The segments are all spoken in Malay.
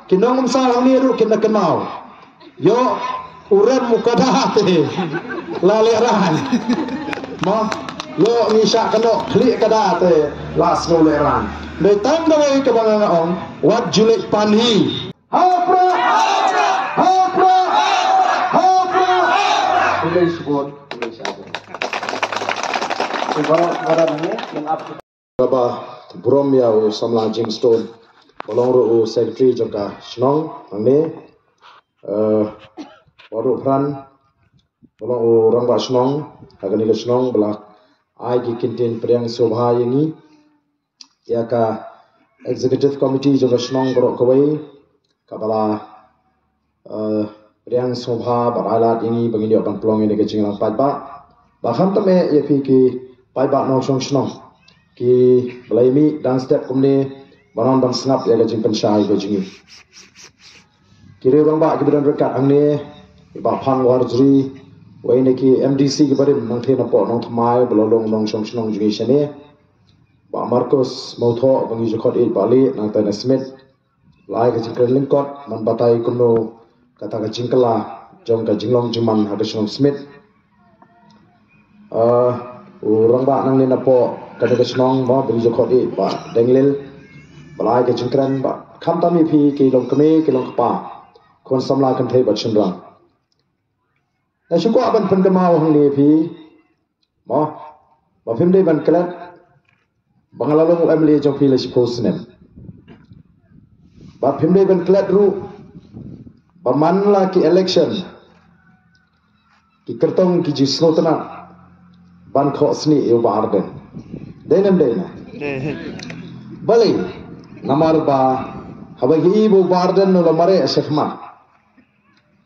kinong salang ni ru kina kenal. Yo urem mukadah te laleran. Mo yo ngisa keno klik kada te las no leran. Dei tanda wei ke bangaong wat julik panhi. Hapra hapra hapra. Ini sebut ini saja. Orang ni yang apa? Bapa Brom ya samla Jimstone. Bolong ru secretary jangka Snong angni baru peran bolong orang ba Snong agani ke Snong belak ai ki kintin priang sobha yangi ya ka executive committee jangka Snong borok kawai kapala priang sobha baralat ini bangini abang pelong ini ke jinglang pai ba baham tame ya ki pai ba no Snong ki belaimi dan step kumne banon bang snap ya gajing pensyai gajing kiri bang ba kibedan rekat angne ba phang warjri wai ne ki MDC ki barim nang the na po nong thmai bolong nong song snong jingi shane ba Marcos Motho bang ju khot e bali nang ta Smith lai gajing krelin kot man batai kumno kata gajing kala jong gajing long jiman ha gajing Smith urang ba nang ne na po kata gajing ba bang ju khot e ba denglil balai ke jengkran ba kham tami phi ke long kame ke long pa kon samla kan thei ba chinrang na shu ko aban pen kamau hang le phi mo ba phim dei ban klat bangalalong emle jong phi le sposnem ba phim dei ban klat ru ba man la ki election ki kertong ki jisno tana ban kho sni e ba arden denem deina bali namar ba habagi ibu barden no lamare asykhma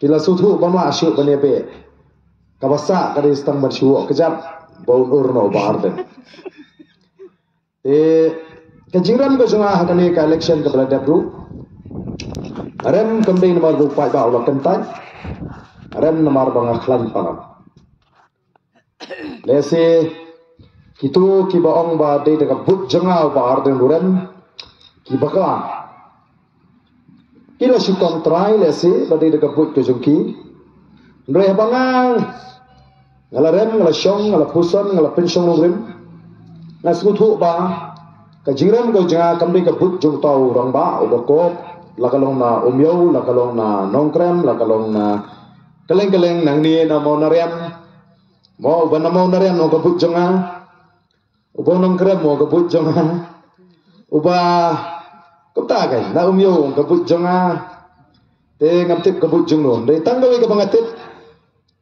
kila suthu banwa asyu banebe kabasa kadi stang barshu kejap baun urno barden kejingran ko junga hakani ka election ka brada bru rem kamdei namar bu pai ba ulah kentai rem namar bang akhlan pangam lese kitu ki baong ba de de but junga barden rem ki baka kila si kontrai lesi badi de kaput ke jungki ndre bangang ngala rem ngala shong ngala pusan ngala pension rem na suthu ba ka jiram go ja kambi ka but jung tau rang ba ubako lakalong na umyo lakalong na nongkrem lakalong na keleng-keleng nang ni na mo narem mo ba na mo narem no ka but junga ubo nongkrem mo ka but junga uba kota kai na umyo kabut jonga te ngamtip kabut jungno dei tanggawi ka bangatip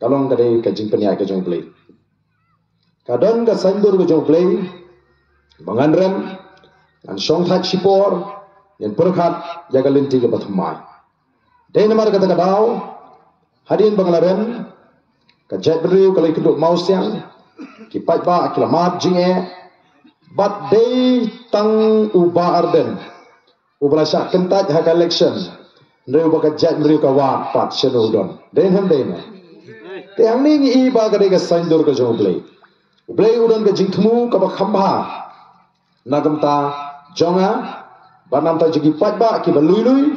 kalong kadai ka jing penya ka jong play kadon ka sandur ka jong play banganrem an song that sipor yan perkhat jaga linti ka bathmai dei namar kata kadau hadin banglarem ka jet beriu kalai keduk mausiang ki pai ba kilamat jinge but dei tang uba arden ubala syak kentat hak election ndre ubaka jat ndre ka wa pat shenu don den ham den te ang ni i ba ka de ka sandur ka jong play udan ka jingthmu ka ba khamba nagamta jonga banam ta jigi pat ba ki ba lui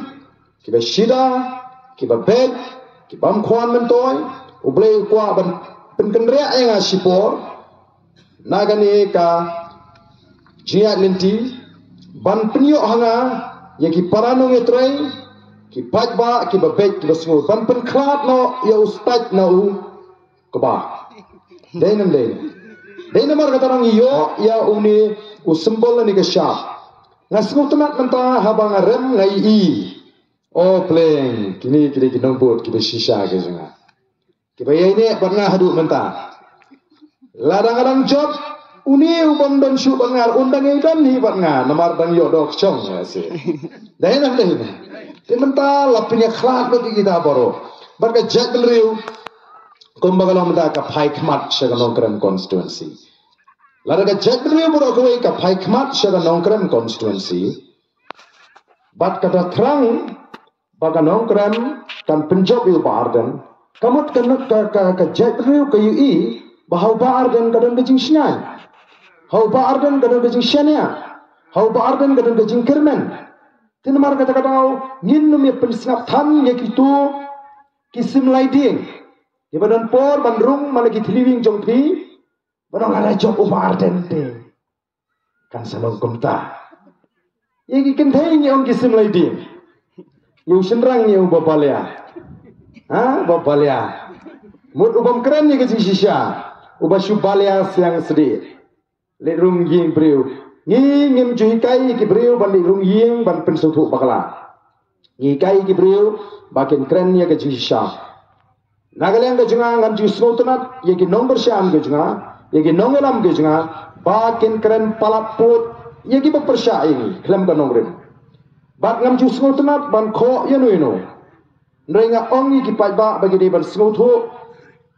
ki ba shida ki ba bed ki bam khwan men toy ublei kwa ban pen kendria nga sipor nagani ka jia linti ban penyo hanga ya ki parano ngetrei ki pajba ki babek ki basngu ban pen klat no ya ustad na u keba denam mar kata orang yo ya uni u symbol ni ke syap ngasngu temat menta habang rem ngai i o pleng kini kini nombor ki besisa ke jenga ki bayai ne pernah hadu menta ladang-ladang job uni ubam dan syu bangar undang idan ni batnga namar dang yo dok chong ase dainam te menta lapinya khlak lo kita baro barka jadriu kumbagalom da ka phai khmat shaganongkram constituency laraga jadriu boro ko ka phai khmat shaganongkram constituency bat kata thrang baganongkram kan penjob yu barden kamut kanut ka jadriu ka yu i bahau barden kadang bejing shnai hau barden kadang bejing shania hau barden kadang bejing kirmen Tinamar kata-kata ngin num ya pensingap tham ya kitu kisim laiding. Di badan por bandrung malagi tiliwing jongpi. Banong ala job upa ardente. Kan salong kumta. Yagi kentai ni on kisim laiding. Yung senrang ni ubabalya. Babalya. Mut ubam keren ni kasi sisya. Uba syubalya siang sedih. Let rung ying beriu. Ngim juhikai ki beriu ban let rung ying ban pensutuk bakala. Ngikai ki beriu bakin keren ni kasi sisya. Nagalang ke junga ngam ju snotunat yagi nomor syam ke junga. Yagi nongelam ke junga. Bakin keren palaput. Yagi bepersya ini. Kelam ke nongrim. Bat ngam ju snotunat ban ko yanu. Nrenga ongi ki pajba bagi dia ban snotu.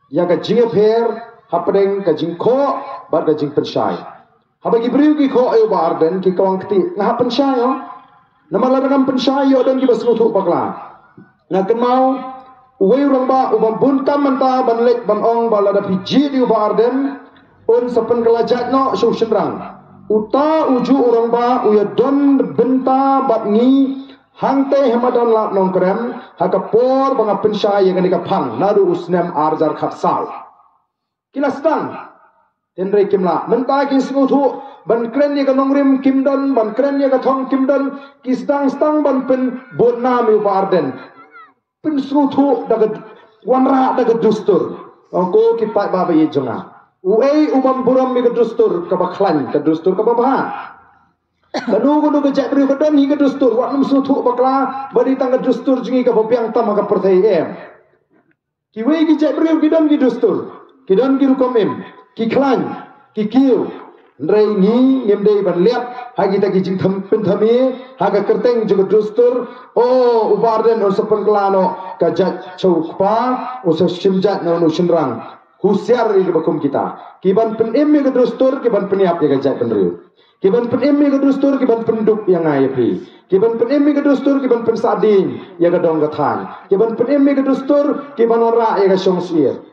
Yaga jinga per. Hapadeng kajing ko, bar kajing pensyai. Habagi beriu ki ko ayo barden ki kawang keti ngah pensyai yo. Nama larang pensyai yo dan ki basnutuk bakla. Ngah kemau uwe urang ba ubam buntam manta ban lek ban ong ba lada piji di barden un sapen kelajat no syuk senrang. Uta uju urang ba uya don benta bat ngi hangte hemadan lap nong krem hakapor banga pensyai yang ka phang nadu usnem arjar khatsal. Kilastang tenrei kimla mentah ki smutu ban kren ni ka nongrim kimdon ban kren ni ka thong kimdon ki stang ban pen bodna mi barden pen smutu daga wanra daga dustur ko ki pa ba ye jonga uei ubam buram mi ka dustur ka baklan ka dustur ka babaha kanu ke jak beri ka don hi ka dustur wa num smutu bakla bari tang ka dustur jingi ka bopiang tam ka perthai em ki wei ki jak beri ki don ki dustur Kidon ki rukomim, ki klan, ki kiu, nrei ni ngemdei ban liap, hagi taki jing penthami, haga kerteng juga dustur, ubarden o sepen kelano, kajat chowkpa, o simjat no senrang, husiar ri bakum kita. Kiban penim mi dustur, kiban peniap ya kajat penriu. Kiban penim mi dustur, kiban penduk yang ngayapi. Kiban penim mi dustur, kiban pensadin, ya gadong gathan. Kiban penim mi dustur, kiban ora ya gasyongsier.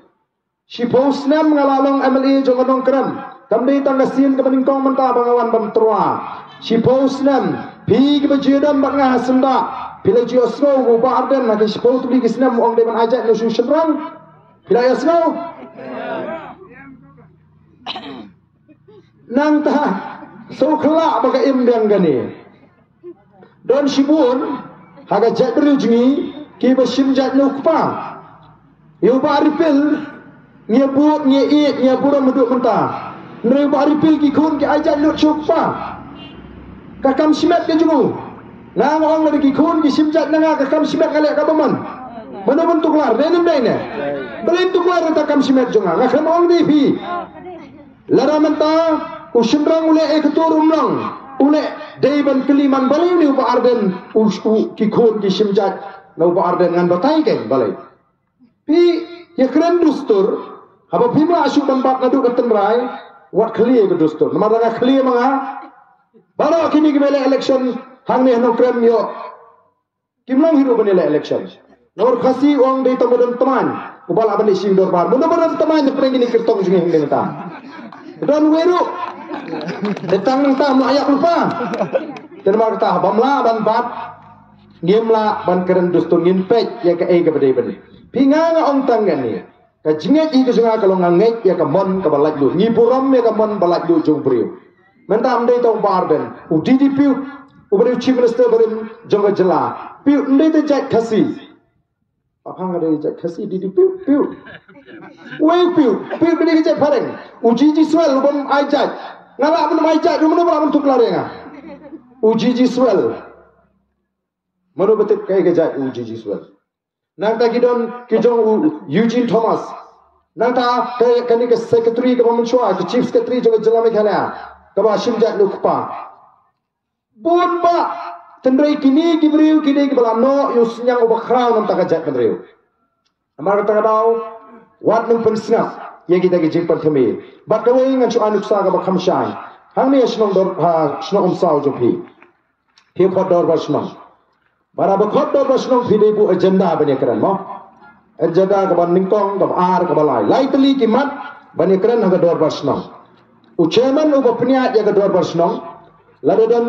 Si posnem ngalalong MLA jongadong kram. Tamdi tanggasin ke peningkong mentah bangawan bantrua. Si posnem pi ke bajidam bangah senda. Bila jio snow go barden nak si pos tu kisnem ong deman ajak no senrang. Bila ya snow. Nang ta so khala baga imbang gani. Don sibun haga jak berujungi ki basim jak nukpa. Yo baripil nia buat, nia eat, nia buram meduk mentah. Neri baripil ki kun ki ajak lut syukpa. Kakam simet ke jungu. Nang orang lagi ki kun ki simjat nanga kakam simet kalek kabaman. Mana bentuk lar, denim dene. Bentuk lar takam simet junga. Ngakam orang di pi. Lara mentah usenrang ule keturum lang. Ule deiban keliman balai ni upa arden ki kun ki simjat na upa arden ngan batai ken balai. Pi ya keren dustur. Haba pima asyuk tempat ngadu ke tenrai, wat clear ke dustur. Nama daga clear manga. Baru kini kembali election hang ni henok krem yo. Kimlang hidup benila election. Nomor kasih orang dari teman teman. Ubal aban isi dorbar. Mudah-mudahan teman yang pernah ini kertong juga yang kita. Dan weru. Detang nang tam ayak lupa. Terima kata bamla ban bat. Ngiemla ban keren dustur nginpet ya ke ke bedai bedai. Pinga ong tanggan ni. Kajinget itu sungai kalau nganget ya kamon kabalak lu, ngiburam ya kamon balak lu jong beriu. Mentam deh tong barden, udi di piu, uberi chief minister berim jong jela, piu ndai tu jak kasi. Apa ngada jak kasi di piu piu. Wei piu beri jak pareng, uji swell ubam ajak, ngala abun ajak, rumah abun tuk larenga. Uji swell, mana betul kayak jak uji swell. Nangta kidon kijong Eugene Thomas. Nangta kani ke secretary ke pemenchua ke chief secretary juga jelame khala. Kaba simjat lukpa. Bon ba tendrai kini kibriu kini kibalano yusnyang ubakhrang nam takajat pendriu. Amar kata dau wat nung pensnap ye kita ki jimpan thami. Bat kawai ngan chu anuk sa ka bakhamshai. Hang ni snong dor snong umsau jopi. Hi khodor basnong. Bara bakot dor basnong pidai bu agenda bani kran mo. Agenda ka ban ningkong ka ar ka balai. Lightly kimat bani kran ha dor basnong. U chairman u bapniat ya ka dor basnong. Lalu dan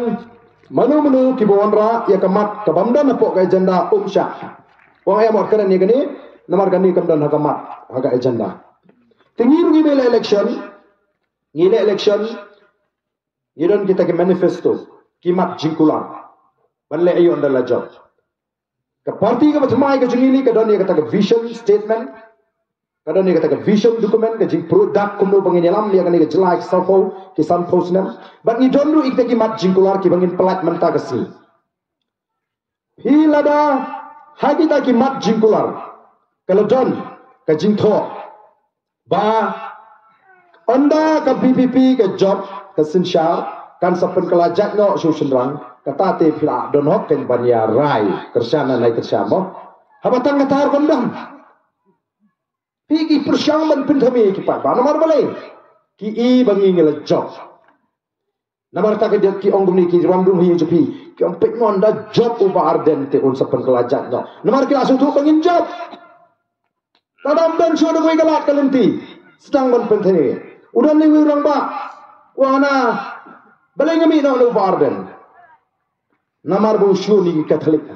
Manu kibuanra ya kamat kabamdan apok ka agenda umsya. Wang ayam orkaran ni gani namar gani kamdan hakamat haga agenda. Tinggi rugi bela election, ngile election, yidon kita ke manifesto, kimat jingkulan, balle ayo anda job. Ke parti ke macamai ke jingili ke don ni kata ke vision statement, kadang ni kata ke vision dokumen ke jing produk kumno bangin dalam dia kan ni ke jelai salpo ke salpo senam. But ni don lu ikta kimat jingkular ki bangin pelat mentah ke si. Hilada hagi ta kimat jingkular. Kalau don ke jingtho ba anda ke PPP ke job ke sinsyar kan sapen kelajak no susunrang kata te pila don hok ken banya rai kersana nai kersamo habatang katar kondam pigi persyaman penthami ki pa namar bale ki I bangi ngel job namar ta ke ki ongum ni ki ramdum hi jepi ki ompek no anda job uba arden te un sapen kelajak no namar ki langsung tu bangin job tadam dan sudah gue galak kalenti sedang ban penthani udah ni urang ba wana bale ngami no uba arden namar bu syuni Katolik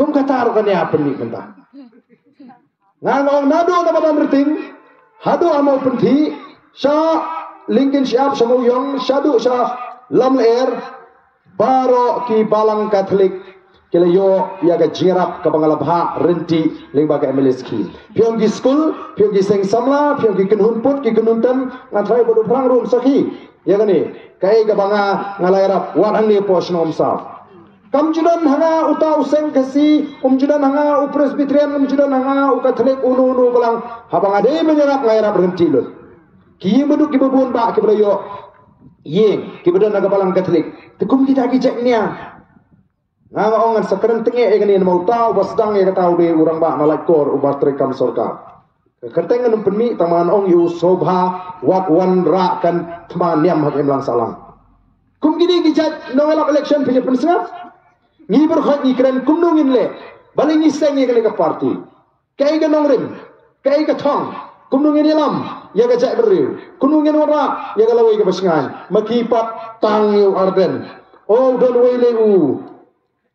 kum katar kan ya penik mentah ngangong nado na badam riting hado amau penthi sya linkin siap samuyong syadu sya lam air baro ki balang Katolik kila yo ya ga jirap ka bangalabha renti lingba ka MLSK piong gi school piong gi seng samla piong gi kenhun put ki kenuntan ngatrai bodu prang rum sakhi ya gani kai ga banga ngalairap warang ni posnom sa kamjudan hanga uta useng kasi umjudan hanga upresbitrian umjudan hanga ukatholik unu balang habang ade menyerap ngairap renti lut ki beduk ki bebun ba ki belayo yeng ki bedan naga balang Katolik tekum kita ki ceknya nganga ongan sekarang tenge ngani mau tahu basdang ya tahu de urang ba nalak kor ubar trekam sorka kertengan umpeni taman ong yu sobha wak wan ra kan taman niam hak emlang salam kum gini ki jat nongelap election pilih pensengap ni berkhot ni keren kumnungin le baling ni sengi ke parti kai ga nongrim kai ga thong kumnungin ilam ya ga jai beriu kumnungin wara ya ga lawai ga basengan makipat tang yu arden oh don wei le u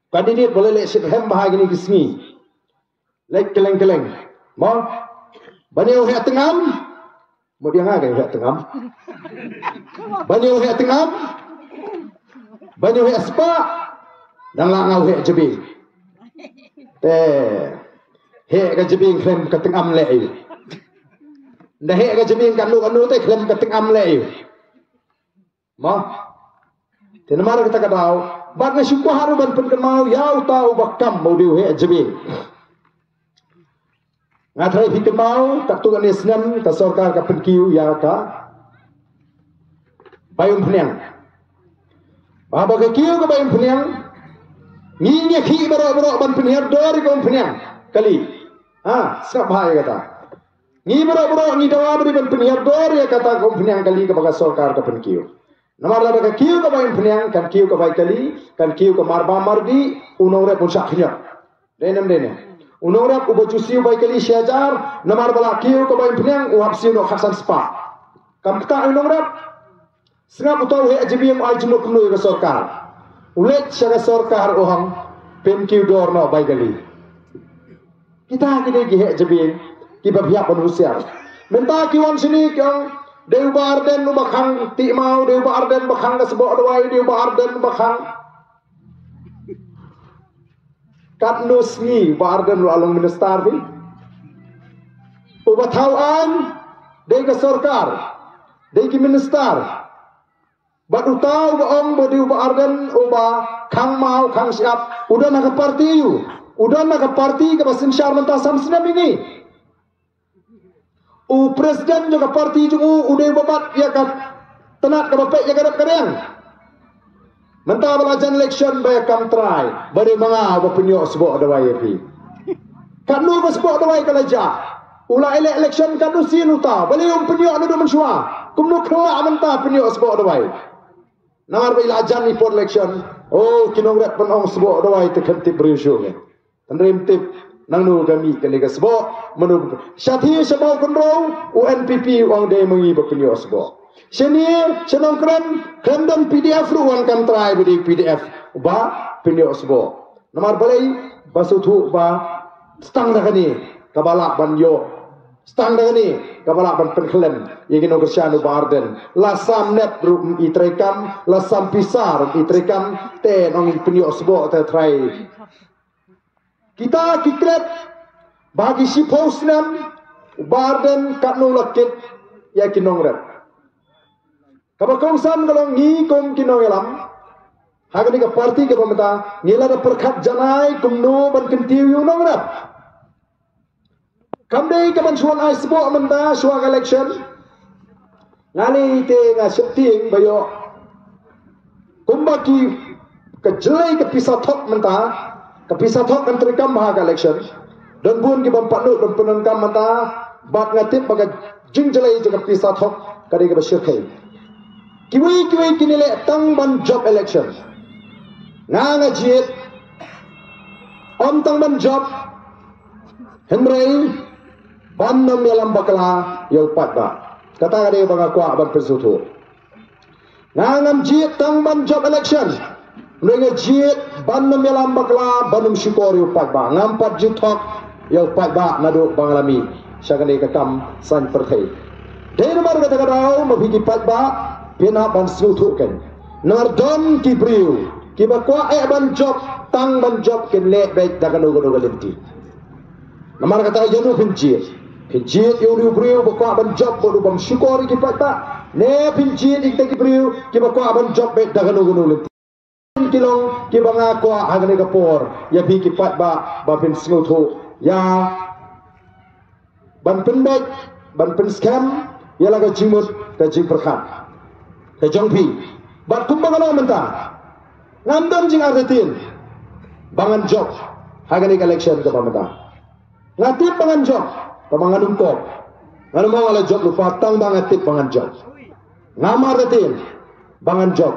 kandidat boleh le sit hem bahagi ni kismi lek keleng mo banyo he tengam mo dia ngagai he tengam banyo he tengam banyo he spa dan langau he jebing te he ga jebing klem ka tengam le ai nda he ga jebing kan lu te klem ka tengam le ai mo tenamar kita kadau bak na syukur haru ban penkemau yau tau bakam mau diu he jebing ngatrai fikemau tak tu kan islam ta sorkar ka penkiu ya ka bayum peniang baba ke kiu ka bayum peniang ni khi baro ban peniar dor ka peniang kali sab bahaya kata ni baro ni dawa bari ban peniar dor ya kata ka peniang kali ka baka sorkar ka penkiu namar la ka kiu ka bayum peniang kan kiu ka bai kali kan kiu ka marba mardi unore pun sakhinya denem unora ubo cusiu bai kali syajar namar bala kiu ka bai peniang uhapsiu no khasan spa kam kata unora sengap utau he ajibim ajmu kunu ka sorkar ulet syaga sorkar ohang penkiu dor no bai kali kita kini gi he ajibim ki babia manusia menta kiwan sini kyong Dewa Arden bakang ti mau Dewa Arden bakang ka sebo dawai Dewa Arden bakang katnus ni Arden lu along minister ni ubatawan dei ka sorkar dei ki minister bat utau baong bodi uba Arden uba kang mau kang siap udah nak parti yu udah nak parti ka basin syar mentah samsina ini presiden juga parti juga udah babat ya kan tenat ke bapak ya kadap kadang mentah belajan election bayar kam try bari manga bapenyok sebok dawai pi kan lu sebok dawai kalaja ulah election kan lu sin uta bali penyok nu mensua kum nu kela mentah penyok sebok dawai namar belajan ni for election oh kinongrat penong sebok dawai tekentip berusuh tandrim tip nang nu kami kali ka sebo menu syati sebau kontrol UNPP wang de mengi bepenyo sebo seni senong kren dan PDF ruan kan try bedi PDF ba pinyo sbo namar balai basutu ba stang dagani kabala banyo stang dagani kabala ban penklem yegino kersyanu barden lasam nep rum itrekam lasam pisar itrekam te nong pinyo sbo te trai kita kikret bagi si posnam barden katno lakit ya kinong rep kabakong sam kalong ngi kom kinong elam hagani ka parti ke pemeta ngila da perkhat janai kumno ban kentiu yu nong rep kamdei ka ban suan ai sbo menta suan election ngani te nga septing bayo kumbaki ke jelai ke pisah thok menta ke pisah thok kan terikam haga election dan bun ki ban patnu dan penengkam menta bat ngatip baga jing jelai ke pisah thok kadi ke basyirkai kiwi kinile tang ban job election nga jit om tang ban job henrei ban nam yalam bakla yau patba kata kade banga kwa ban persutu nga ngam jit tang ban job election nga jit ban nam yalam bakla banum syukor yau patba ngam pat jit thok yau patba nadu bangalami syagane kakam san perthai dei mar kata kadau mabigi patba pina ban sutu ken nardon kibriu kibakwa ban job tang ban job ken le baik dagano godo galenti namar kata janu pinjit yuru briu bakwa ban job bodu bam syukori kipata ne pinjit ikte kibriu kibakwa ban job baik dagano godo galenti kilong kibanga kwa agane kapor ya bi kipat ba pin sutu ya ban pendek ban pen scam ya laga jimut ka jing perkhat kejongpi bat kumbangalo menta ngandam jing artetin bangan job hagani election ke pameta ngatip bangan job pamangan umkop nganu mau ala job lupa tang bangan tip bangan job ngamar artetin bangan job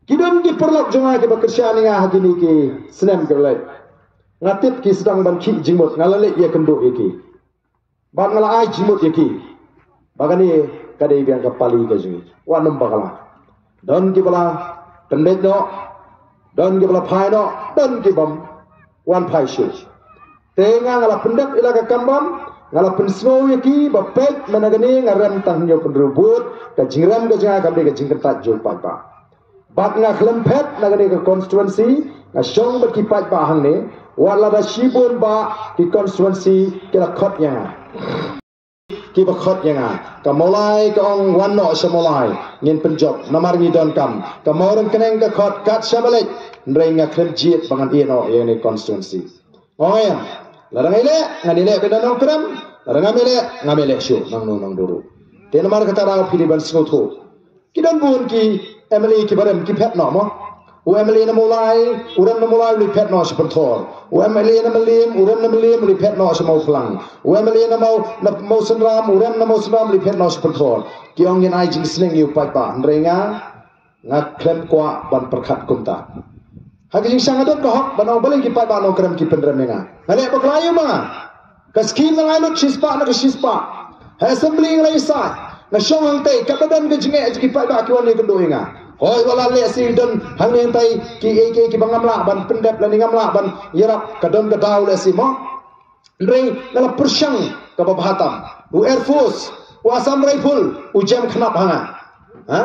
kidon ki perlok jonga ke bekersyani nga hagini ki senem ke lek ngatip ki sedang ban ki jimut ngalale ia kenduk iki bat ngala ai jimut iki bagani kadai biang kapali ke jingi wanum bakala don ki bala pendek no don ki bala phai no don ki bam wan phai shu tenga ngala pendek ila ka kambam ngala pensno yaki bapek managani ngaram tangyo pendrubut ka jingram ka jinga kamde ka jingkat jo papa bat nga klempet nagani ka constituency nga shong bat ki pat ba hang ne wala da shibun ba ki constituency kila khot yang ki bakhot yang ka molai ka ong wanno samolai ngin penjob namar ngi don kam ka moren keneng ka khot kat sabalek ndrenga khremjit bangan ino yani constituency oya larang ile ngani le bedanong kram larang amele ngamele shu nang duru te namar kata ra piliban snoto kidon bun ki emily ki barem ki pet no mo UMLA na mulai, uram na mulai uli pet no sa pentor. UMLA na malim, uram na malim uli pet no sa mau pelang. UMLA na mau senram, uram na mau senram uli pet no sa pentor. Kiong yin ai jing seneng yu pat ba. Ndrenga nga klem kwa ban perkhat kumta. Hagi jing sangadot kahok banong balik ki pat ba no krem ki pendrem nga. Ngale baklayo mga. Kaskim na ngayon chispa na kashispa. Assembly nga isay. Na siyong ang tay kapadan ka jing ki pat ba kiwan ni kendo nga. Hoi wala le si don hang nen tai ki bangamla ban pendep la ningamla ban yerap kadon kadau le si mo ndreng ngala persyang ka babahatam u air force u asam rifle u jam khnap hanga ha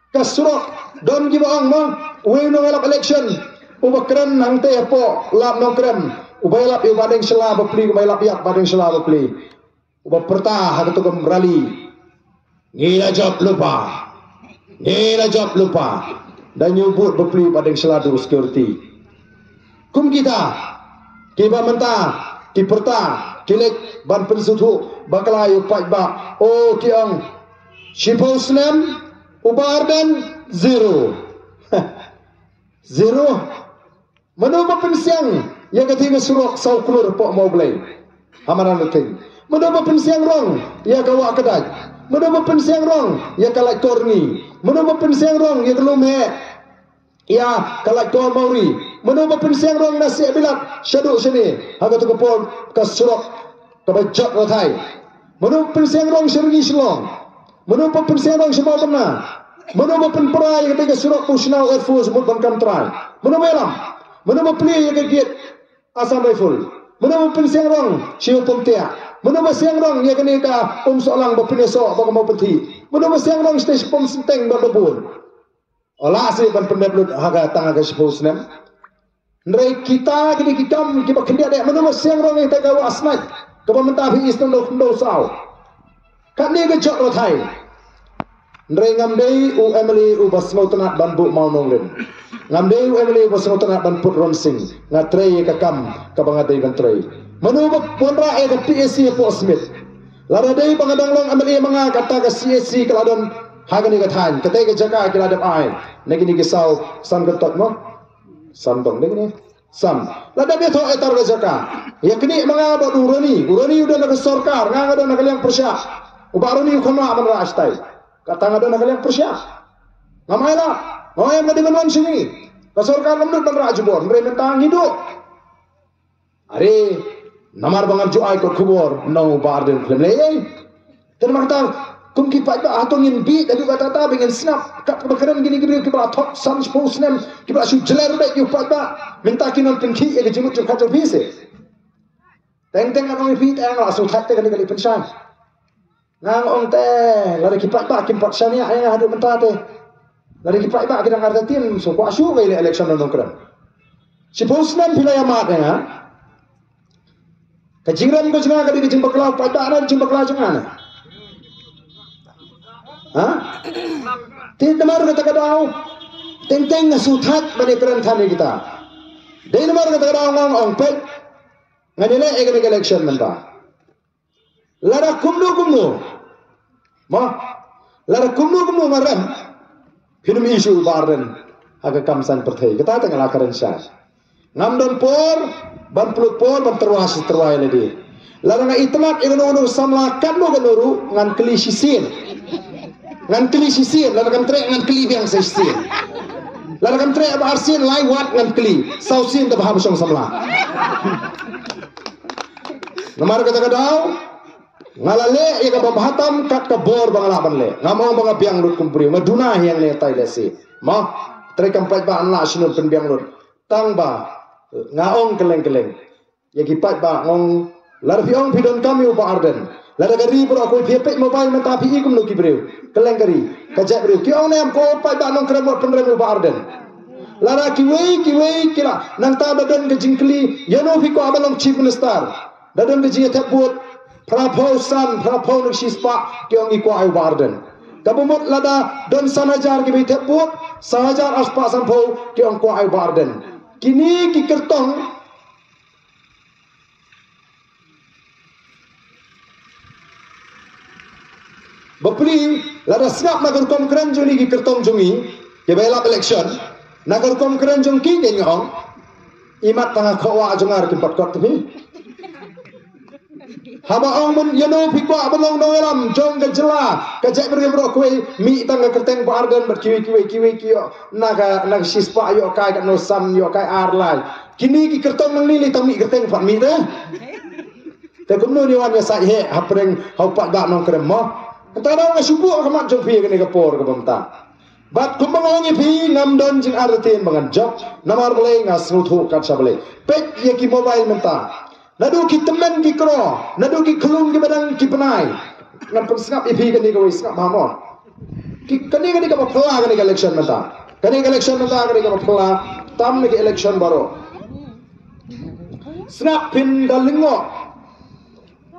ka surok don gi baang mo we no elap election u bakran nang te po lap no krem u bailap u badeng sela bapli u bailap yak badeng sela bapli u baperta ha to gam rally ngila job lupa Nila job lupa dan nyubut bepli pada seladu security. Kum kita kiba menta kiperta kilik ban pensutu bakalayu pajba oh kiong shiposnem ubardan zero zero menubah pensiang yang ketiga surok sau keluar pok mau belai amaran luting menubah pensiang rong ya kawa kedai menubah pensiang rong ya kalak korni menubah pensiang rong ya kelume ya kalak kor mauri menubah pensiang rong nasi bilat syaduk sini haga tu kepon kasurok kabajak ratai menubah pensiang rong syargi selong menubah pensiang rong semua benar Menurut penperai ketika surat Pushnau Air Force mut bankam try. Menurut melam. Menurut play yang kegiat Assam Rifle. Menurut pensiang rong siu pemtia. Menurut siang rong yang kenika soalang berpenesok bagi mau peti. Menurut siang rong stage pom senteng berbebun. Olah sih ban pendaplut harga tangga ke sepuluh nem. Nrai kita kini kita kendia dek menurut siang rong yang tak gawa asnat. Kepementahi islam do sao. Kat ni ke jok rotai. Nrai ngamdei u Emily u basmau tenat ban bu mau nonglen. Ngamdei u Emily u basmau tenat ban put ronsing. Ngatrei ke kam ke bangadai ban trei. Menurut pondra ke PSC po Smith. Laradai bangadang long Emily manga kata ke CSC keladon haga ni katan. Ketai ke jaga keladap ain. Negi ni kisau sam ketot mo. Sam dong negi ni. Sam. Ladap dia thok etar ke jaga. Ya kini manga bot urani. Urani udah nak sorkar. Ngang ada nak liang persya. Ubarani ukona aman rastai. Kata ngada nak kalian persiap. Ngamai lah. Ngamai yang dengan wan sini. Kasorkan lemdut dan rajubor. Mereka mentang hidup. Hari namar bangar juai kot kubur. No barden film leh. Terima kata kum kipat ba atongin bi dari kata ta dengan snap. Kat berkeran gini gini kita top sun post nem. Kita su jeler baik kipat ba. Minta kinon penki ke jemut jumpa jauh bise. Teng-teng atong bi teng lah. Asal tak kali kali pensan. Ngang ong teh lari kipat bak kimpat syania yang haduk mentah teh lari kipat bak kita ngarta tim so kuat syuk ile election non kran si posnan bila yang mat ya kejingran ko cenga kadi jumpa kelau pat bak nan jumpa kelau cenga ha ti temar kata kadau teng-teng ngasuthat bani kran thani kita dei temar kata kadau ngong ong pet nganile election mentah lara kumnu ma lara kumnu ngaram hinum isu baran aga kamsan perthai kita tengah lakaran syah ngamdon por ban pulut por ban terwas terwai ledi lara nga itmat ingno samla kadno ganuru ngan keli sisin lara kam tre ngan keli biang sisin lara kam tre ba arsin lai wat ngan keli sausin ta baham song samla namar kata kadau ngalale ia ka bahatam kat ka bor bangalaban le ngamong banga biang lut kumpuri maduna yang le tai lesi ma tre kampat ba anla sinun pen biang lut tang ba ngaong keleng-keleng ya kipat ba ngong lar biong pidon kami upa arden lar gari bro ko piepek mobile mata pi ikum no kibreu keleng gari kajak breu ki ong nem ko pa ba nong kremot penren upa arden lara kiwei kila nang ta dadan ke jingkli yano fi ko abalong chief minister dadan ke jinga taput Praposan, prapon sispa kiong ikwa ay warden. Kabumot lada don sanajar ki biteput, sanajar aspa sampo kiong kwa ay warden. Kini ki kertong bapli lada snap nagar kom keren joni ki kertong jongi ki belap election nagar kom keren jong ki kenyong imat tengah kawa jongar ki patkot tepi haba ong mun yano pikwa belong noelam jong ke jela ke jek berge bro kue mi tangga kerteng pa arden ber kiwi kiyo naga sispa yo kai kat no sam yo kai arlai kini ki kertong nang nili tami kerteng pat mi teh te kumno ni wan ya sai he hapreng hau pat ba nong krem mo antara nga subu kamat jong pi ke por ke bamta bat kumbang ongi pi ngam don jing artin bangan job namar boleh ngas nguthu kat sabale pek ye ki mobile menta nadu ki temen ki kro nadu ki kelung ki badang ki penai ngan persngap ipi kani ko isngap hamon ki kani ka pala kani ka election mata kani ka pala tam ni ki election baro snap pin dalingo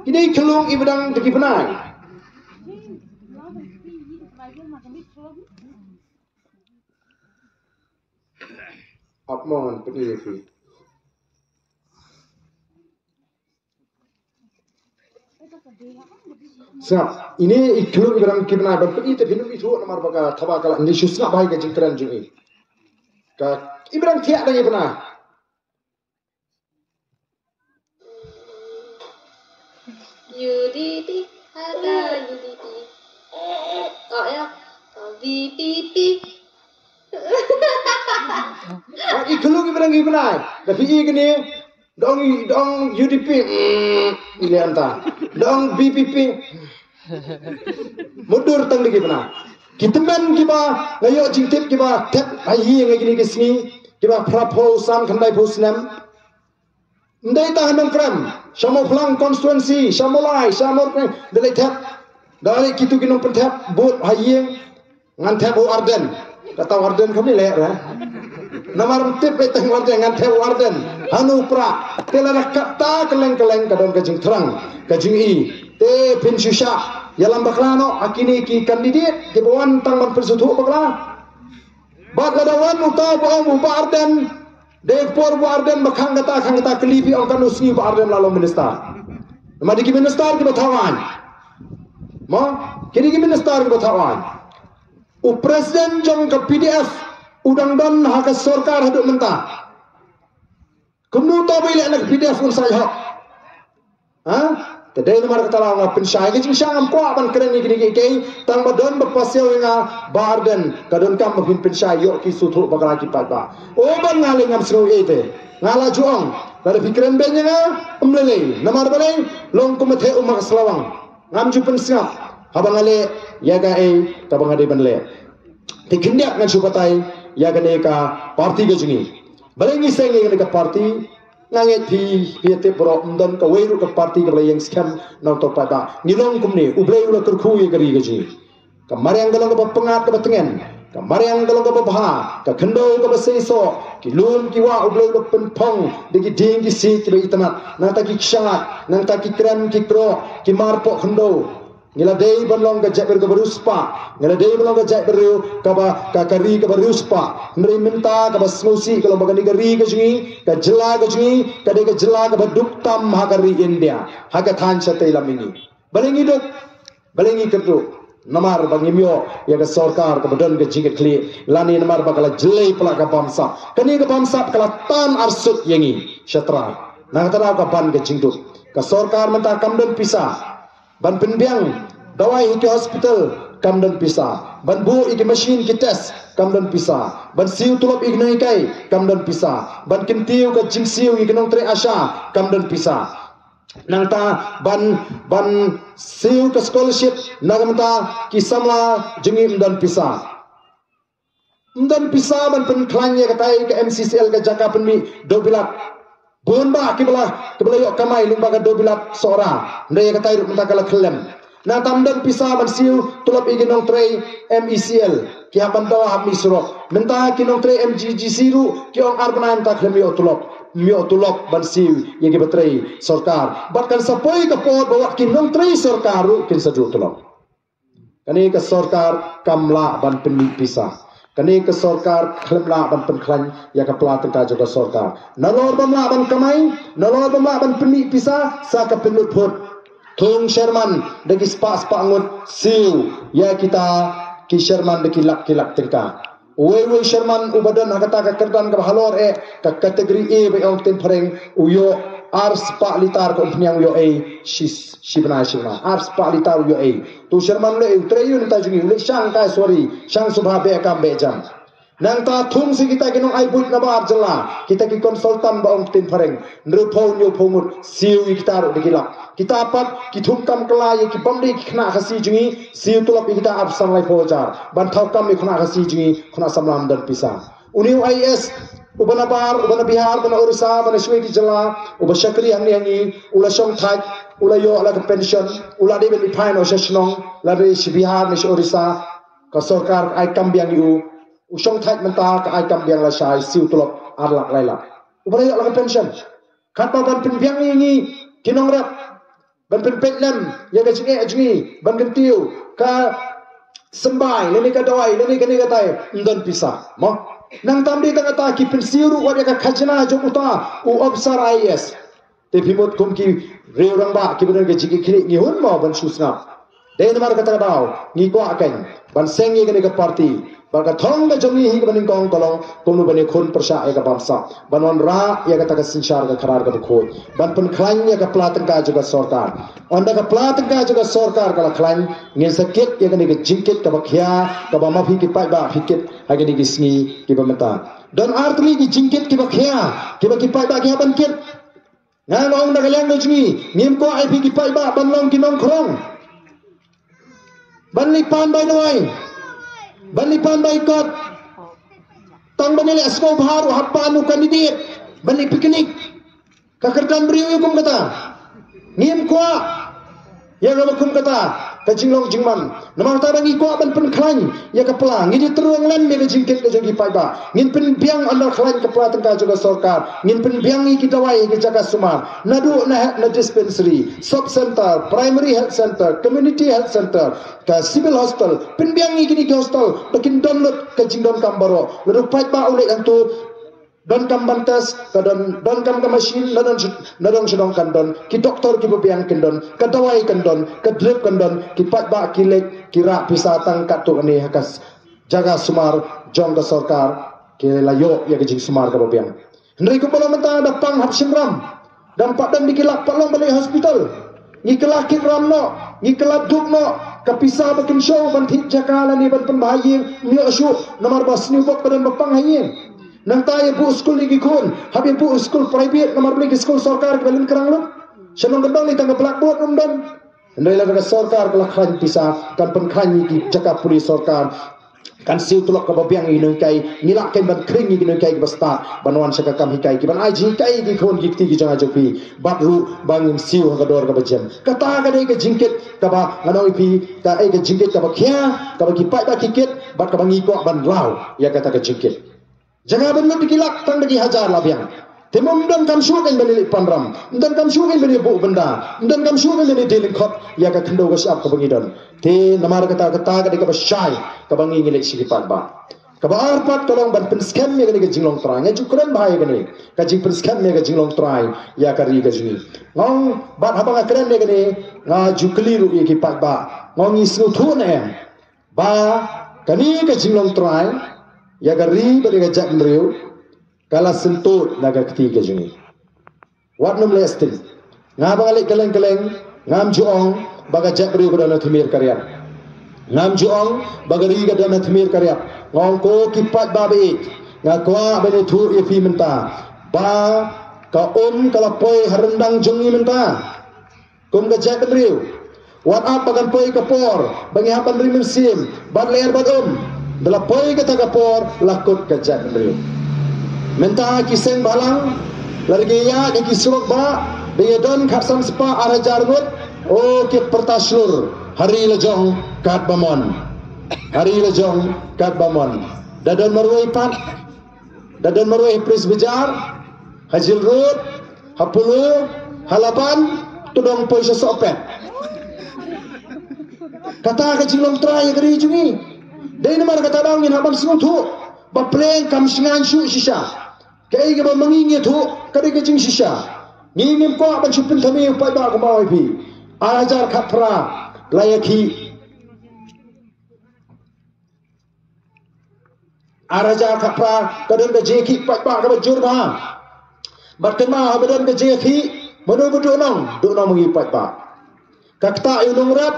ini kelung i badang ki penai apmon pedi ipi Snap ini ikhluk ibrang kibna ban pedi te binum itu namar baka thabakala ini susna bahai ke jingkran jungi ka ibrang tiak dang ibna UDP ada UDP oh ya VPP ikhluk ibrang ibna tapi ini dong UDP ini anta dong BPP mundur tang lagi pernah kita men kita ngayo jingtip kita tep ayi ngai gini kesini kita prapo sam kandai pusnam ndai tahan kram samo plang constituency samo lai samo dalai tep dalai kitu kinong pentep but ayi ngan tep Arden kata Arden kami lek lah namar tip eteng Arden ngan tep Arden anu pra telana kata keleng-keleng kadon kajing terang kajing i te pin susah yalam baklano akini ki kandidat ke bawan tangman persutu bakla bak ladawan uta baom upa Arden depor bu Arden bakang kata kelipi angkan usni bu Arden lalu minister nama diki minister ke batawan ma kini ki minister ke batawan u presiden jong ke PDF udang dan hak sarkar haduk mentah kumnu tabi le anak PDF un saya ha tadai nomor kata lawan pensyai ke jing am kwa ban keren ni gini ke tang badon bapasel nga Arden kadon kam mapin pensyai yo ki suthu bakala ki patba o ban ngaling am sro ete ngala juang pada pikiran benya nga umlele nomor balai long kumathe umak selawang ngam ju pensiap habang ale yaga tabang ade ban le tikindiak ngan supatai yaga ne ka parti ke jingi balai ni sengi ke parti nanget pi te pro umdan ka weiru ka parti ka yang scam nau to pada nilong kumne ublei ula kerku ye gari gaji ka mariang galong ka pengat ka batengen ka mariang galong ka baha ka khendo ka baseiso ki lum ki wa ublei ula penpong de ki ding ki si ki itanat nang ta ki kshat nang ta ki kram ki pro ki marpo khendo ngila dei balong ka jaber ka baruspa ngila dei balong ka jaber ka ba ka kari ka baruspa nri minta ka basmusi kalau bagani gari ka jingi ka jela ka jingi ka de ka jela ka baduk tam ha kari India ha ka than chate lamini balengi dok balengi kerdu namar bangi mio ya ka sarkar ka badan ka jingi kli lani namar bakala jelai pala ka bamsa kani ka bamsa kala tan arsut yengi syatra nang tara ka ban ka jingdu ka sarkar menta kamden pisa ban penbiang dawai iki hospital kamdan pisa ban bu iki machine ki test kamdan pisa ban siu tulop iki nai kai kamdan pisa ban kintiu ka jingsiu iki nong tre asha kamdan pisa nang ta ban siu ka scholarship nagamta ki samla jingi mdan pisa ban penklanya katai ka MCCL ka jaka penmi dobilat Bunda kibla yok kamai limba ka dobilat sora ndaya ka tayo minta kala klem na tamdan pisa ban siu tulap iginong tray MECL ki haban dawa hab misro minta kinong tray MGGC ru ki ong arbanan ta klem yo tulop ban siu yegi batray sarkar batkan sapoy ka pod bawa kinong tray sarkar ru kin sadu tulop kani ka sarkar kamla ban penmi pisa kani ke sarkar klemla ban penklan ya ka pelatang ka juga sarkar nalor bamla ban kamai nalor bamla ban peni pisa sa ka penut phut thung sherman dagi spa ngut siu ya kita ki sherman dagi lak tengka we sherman ubadan hakata ka kerdan ka halor ka kategori A be ong ten pareng uyo ars pa litar ko pnyang yo shibna ars pa litar yo tu sherman le treyun ta jungi le sang kai sorry sang subha be kam be jam nang ta thung si kita kinong ai but na bar jala kita ki konsultan ba ong tin pareng nrupho nyu phomut siu kita ro dikila kita pat ki thum kam kala ye ki bamdi ki khna khasi jungi siu tulap kita ab sang lai phojar ban thau kam mi khna khasi jungi khna samlam dan pisa uniu IS ubana bihar ubana orissa ubana shwe ki jala uba shakri hangi ula shong thai ula yo ala ka pension ula de be phai no shnong la re bihar ni orissa ka sarkar ai kam biang yu usong thai menta ka ai kam biang la shai siu tulop arlak laila ubana yo ala ka pension khat pa ban pin biang ni kinong rap ban pin petlam ya ka jingi ban gentiu ka sembai leni ka dawai leni ka ni ka tai ndan pisa mo nang tamdi tanga ta ki pensiru wa ka khajna jo uta u officer IS te phimot kum ki reurang ba ki benar ke jiki khili ni hun ma ban susna de namar kata daw ni ko akan ban sengi ke ka parti ba ka thong ga jomi hi ban kong kolong komu bane khun persha ka bamsa banon ra ya ka sinchar ka kharar ka khoi ban pun khlan ya ka platan ka juga sarkar onda ka platan ka juga sarkar ka khlan ngin sakit ya ka jingkit ka bakhya ka ba ma phi ki pai ba fikit hagini gisngi ki bamata don artli ki jingkit ki bakhya ki ba ki pai ba ki ban kit ngang ong na galang ngini nim ko ai phi ki pai ba ban long ki nong krong ban li pan bai noi Bani pandai kot. Tang bani le asko baharu hapanu kandidat. Bani piknik. Kakerdan beriu kum kata. Ngim kwa. Ya gabakum kata. Kajinglong jingman. Namang tarang ikwa ban penklan. Ya kepala. Ngini teruang lan mega jingkit ke jogi paiba. Ngin pen biang andar klan kepala tengka juga sorkar. Ngin pen biang iki dawai ke jaga sumar. Nadu na dispensary, sub center, primary health center, community health center, ke civil hospital. Pen biang iki hostel. Takin download ke jingdon kambaro. Lalu paiba oleh antu don kam bantas ka don kam ka machine nadon sedong kan don ki doktor ki bebiang kan don ka dawai kan don ka drip kan don ki patba ki lek kira bisa tangkat tu ni hakas jaga sumar jong ka sarkar ki layo ya ke jing sumar ka bebiang ndri ko pala menta da pang hap simram dan pak dan dikilak palong balik hospital ni kelak ki ramno ni kelak dukno ka pisa bakin show ban thik jakala ni ban pembahayim mi asu nomor bas ni bok padan bapang hayim nang tayo bu school lagi kun, habis bu school private, nomor beli school sarkar kebelin kerang lu, senang gendong ni tangga blackboard numdan, ndai laga sarkar kelak khan pisah, kan penkhan ni cakap polis sarkar, kan siu tulak kebabiang ini kai, nilak kan ban kering ini kai basta, banwan sekakam hikai, ban aji kai di kun gikti jangan jopi, batru bangin siu kador kebajem, kata kadai ke jingkit, kaba nganoi pi, kadai ke jingkit kaba kia, kaba kipai tak kikit, bat kabangi kok ban lau, ya kata ke jingkit. Jangan benar dikilak tang bagi hajar labiang. Temum dan kam sukan beli panram, dan kam sukan beli bu benda, dan kam sukan beli dealing kot. Ya ka kendo gasap ka bangidon. Te namar kata ka syai ka bangi ngilik sikipat ba. Ka arpat tolong ban pen scam me gani ka jinglong trai. Ya jukuran bahaya gani. Ka jing pen scam me ka jinglong trai ya ka ri ka jingi. Ngong bat habang akren me gani nga jukliru ki pat ba. Ngong isnu thu ne. Ba kani ka jinglong trai ya gari bagi gajak meriu kala sentut naga ketiga jungi wat num lestin ngam alik keleng-keleng ngam juong baga jak meriu kadana thimir karyat ngam juong baga ri kadana thimir karyat ngong ko kipat babi ngakwa bani thu ifi menta ba ka kala poi harendang jungi menta kum gajak meriu wat up bagan poi kapor bagi hapan ri musim ban leer badum dalam poi kata kapor lakut kejat beliau. Mentah kiseng balang, lagi ya di kisurok ba, beyadon kapsam spa arah jargut, oh kit pertaslur hari lejong kat bamon, hari lejong kat bamon. Dadon marwai pat, dadon marwai pris bejar, hajil road, hapulu, halapan, tudong poi sesopet. Kata kecilong trai keri jungi. Dari nama kata dong ni habang semua tu, bapleng kam singan su sisa, kaya kita mengingat tu, kaya kecing sisa, ngingim ko aban supin kami upai ba ko mawai pi, ajar kapra layaki, ajar kapra kadang kejeki upai ba ko bajur ba, bertema habadan kejeki, menunggu donong mengipai ba, kakta yunong rap,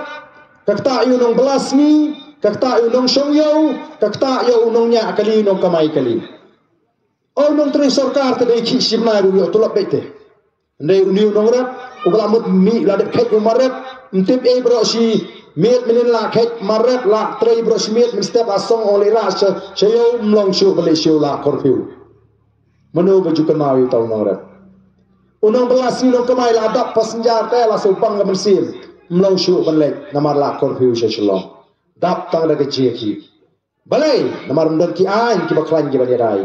kakta yunong belasmi. Kakta unong songyo, kakta yo unongnya kali unong kamai kali. Oh unong terus sarkar tadi kisim na ruyo tulap bete. Ndai uni unong rap, ubelamut mi ladet ket umaret, mtip bro si miet menin la ket maret la trei bro si miet step asong oleh la sayo mlong syu beli syu la korfiu. Menu baju kemau tau unong rap. Unong belas unong kamai la dak pasenjar teh la supang la mesim. Mlong syu belek namar la korfiu shalom. Dap tang da kejeki balai namar mdon ki an ki baklan ki bani rai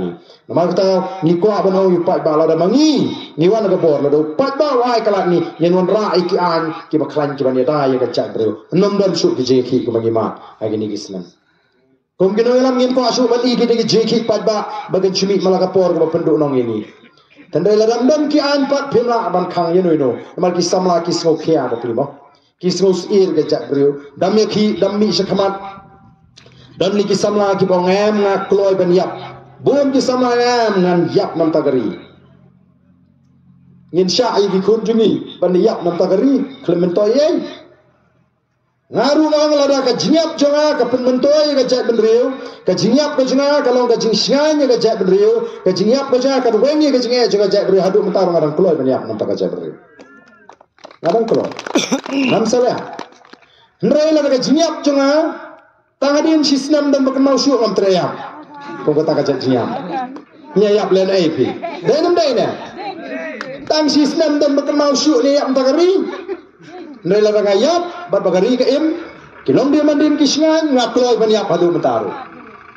namar kata ni ko abano yu pat ba la da mangi ni wan ga bor la do pat ba wai kala ni yen wan rai ki an ki baklan ki bani rai ga chak bro nom don su kejeki ko mangi ma agi ni gisman kom gino lam ngin ko asu bani ki de kejeki pat ba bagan chumi malaka por ko penduk nong ini tandai la dam ki an pat phimla ban khang yen no namar ki samla ki smo khia ba primo kismus ir gajak beriu damya ki dammi sekamat dan liki samla ki bongem ngak kloy ben yap bum ki samla ngam ngan yap nam tagari ngin syai ki kunjungi ben yap nam tagari klementoy ngaru ngang lada ka jinyap jonga ka penmentoy gajak beriu ka jinyap ka jonga kalau ka jingsanya gajak beriu ka jinyap ka jonga ka wengi ka jinge jonga gajak beriu hadu mentar ngarang kloy ben yap nam tagajak beriu ngadang keluar nam salah ndrai la ka jinyap jonga Tangadin sistem dan berkenal syuk am teriak. Kau kata kajak jiam. Nyayap len AP. Denam dena. Tang sistem dan berkenal syuk ni am tagari. Nela ngayap bat bagari ke im. Kilong dia mandin kisngan ngakloi banyak padu mentaru.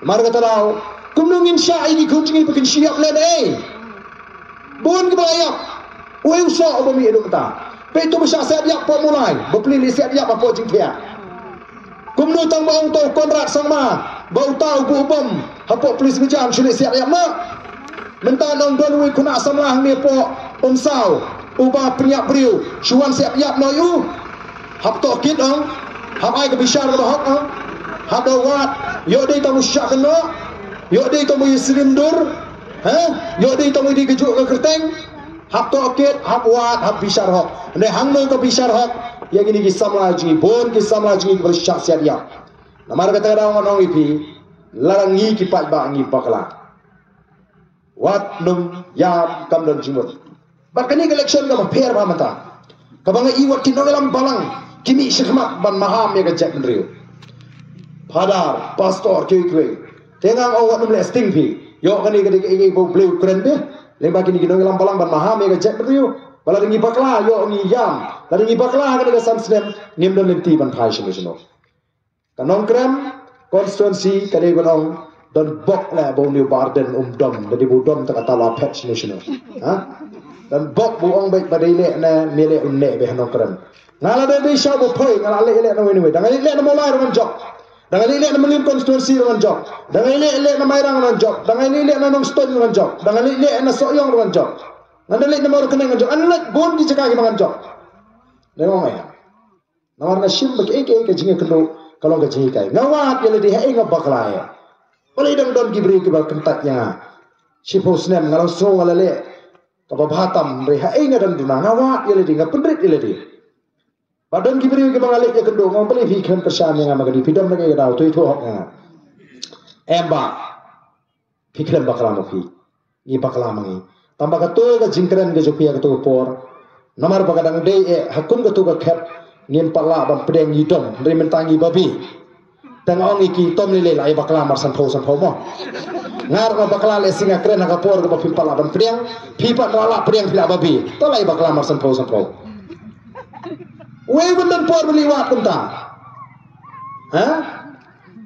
Mar kata lau, kumnungin syai di kuncing bikin siap len Bun ke bayap. Oi usah bumi eduk ta. Pe tu besar siap yak pok mulai. Berpilih siap yak apa jingkia. Kumnu tang baung tau kontrak sama. Bau tau bu bom. Hapok polis ngejam sulit siap yak mak. Mentah nong don wi kuna samlah ni pok umsau. Ubah penyak beriu. Syuan siap yak noyu. Hap tok kit ong. Hap ai ke bisar ke bahok ong. Hap dawat. Yok dei tamu syak kena. Yok dei tamu yisrindur. Yok dei tamu di kejuk ke kerteng. Hap tokit, hap wat, hap bisar hok. Ane hangno ke bisar hok. Yang ini kisah melaju, bon kisah melaju bersyak siap yak. Namar kata orang ipi, larangi kipat bak ngi bakla. Wat num yam kam dan jimut. Bakani election kam pair ba mata. Kabang iwat kinolam balang, kimi syekmat ban maham ya gajak menriu. Padar, pastor kue. Tengang awak num lesting pi. Yo kani kadi bau blue keren be. Lembak ini kinong lam balang ban maham ya gajak menriu. Bala ringi bakla yo ngi yam. La ringi bakla kani ga samsnem nim don lenti ban phai sino. Kanong krem constituency kadi gonong don bok la bau new barden dom jadi budom tak kata la patch national. Dan bok buong baik badai le na mele unne be hanong krem. Ngala de sha bo phoi ngala le na we dangal le na molai ron jok. Dangal le na melim constituency ron jok. Dangal le na mairang ron jok. Dangal le na nong stone ron jok. Dangal le na soyong ron jok. Nandalik na mo kenang jok. Anlat bon di cakap mangan jok. Lewang ay. Nawar na sim bagi ke jinga kendo kalau ke jinga kai. Ngawat ya ledi hai ngabakla ya. Oleh dang don gibri ke bal kentatnya. Sipo snem ngalau so ngalale. Kababatam re hai ngadang duna ngawat ya ledi ngapendrit ya ledi. Badon gibri ke bangalik ya kendo ngom beli fikhan kesan yang magadi pidam lagi dau tu itu hok nga. Emba. Fikhan bakla mo fi. Ni bakla mangi. Tambah ketua ke jingkran ke jopia ketua por. Nomor bagadang day hakun ketua ke kep ngin pala ban pedeng yidom dari mentangi babi. Tengok iki tom lele lai bakla mar sanpau mo. Ngar ma bakla le singa kren ka por ke babi pala ban pedeng pipa wala pedeng pila babi. To lai bakla mar sanpau. We bendan por beliwat kunta.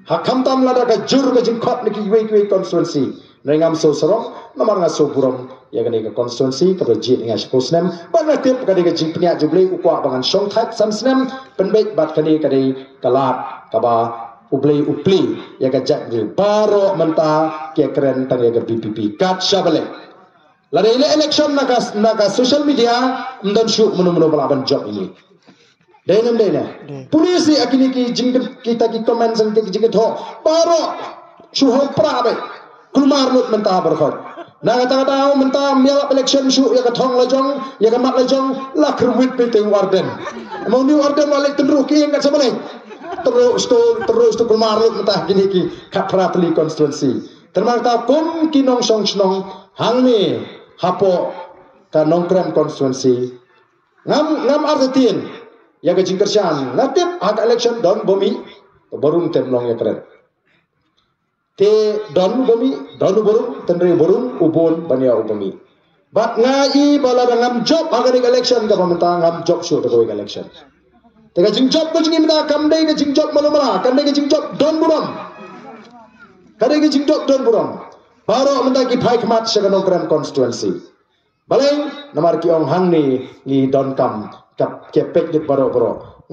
Hakam tam lada ka jur ke jingkot niki we constituency. Nengam so sorong nomor ngaso burom ya kani ke konstituensi ke bejit dengan posnem bana tip kani ke jipnya jubli ukwa bangan song type samsnem penbet bat kani kalap kaba upli ya ke jak ni baro menta ke keren tang ya ke PPP kat syabale la ile election naga social media mdan syuk menu balaban job ini denam polisi akini ki jingket kita ki comment sang ki jingket ho baro syuhom prabe kulmar lut mentah berkhot. Nah kata-kata mentah mialap election syuk ya katong lajong ya kamat lajong lah kerwit penting warden. Mau ni warden balik terus ki yang kat sama ni. Terus tu kulmar lut mentah gini ki kat pratli constituency. Termak ta kum kinong song snong hang ni hapo ka nongkrem constituency. Ngam artitin ya ke jingkersan natip hak election don bomi barun temlong ya keren. Te don borum tendre borum ubon bania ubami. Bat ngai bala ngam job agak election ka pamenta ngam job show ko election. Tega jing job ko jing imda kam dei ke jing job malumala kan dei ke jing job don buram. Kadai ke jing job don buram. Baro menta ki phai khmat se kanong kram constituency. Balai namar ki ong hang ni don kam kap ke pek dit baro.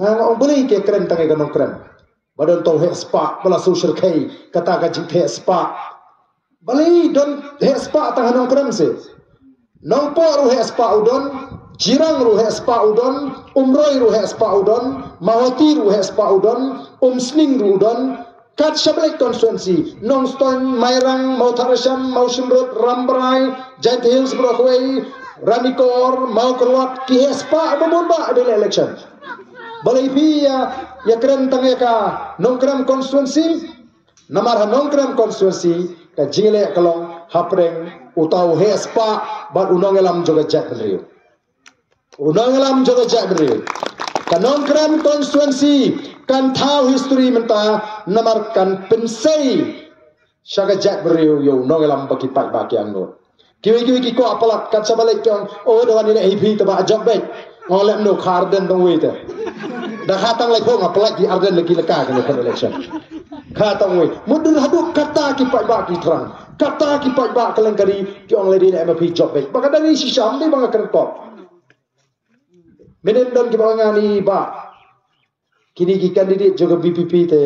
Ngang ong beli ke kren tangai kanong kram. Badon tau hek spa bala social kai kata ka jing hek spa balai don hek spa tang hanong kram se nong po ru hek spa udon jirang ru hek spa udon umroi ru hek spa udon mawati ru hek spa udon sning ru udon kat shablek constituency nong stone mairang mautharasham mausimrot rambrai giant hills brockway ranikor mau kerwat ki hek spa babon ba ada election balai ya keren tangga ka nongkram constituency namar nongkram constituency ka jingle kalong hapreng utau he spa bat unong elam joga jak beriu Kanon kran constituency kan tahu history menta namar kan pensei syaga jat beriu yo nogelam bagi pat bagi anggo kiwi ko apalak kan sabalik kan oh dawan ini IP taba job baik ngolek no karden dong wei te dah hatang lagi pun apalak di arden lagi leka kan election khatang wei mudun haduk kata ki pat bagi terang kata ki pat bagi kelengkari ki ong lady MP job baik baka dari si syam ni banga kertop Menen don kibanga ni ba kini ki kandidat juga BPP te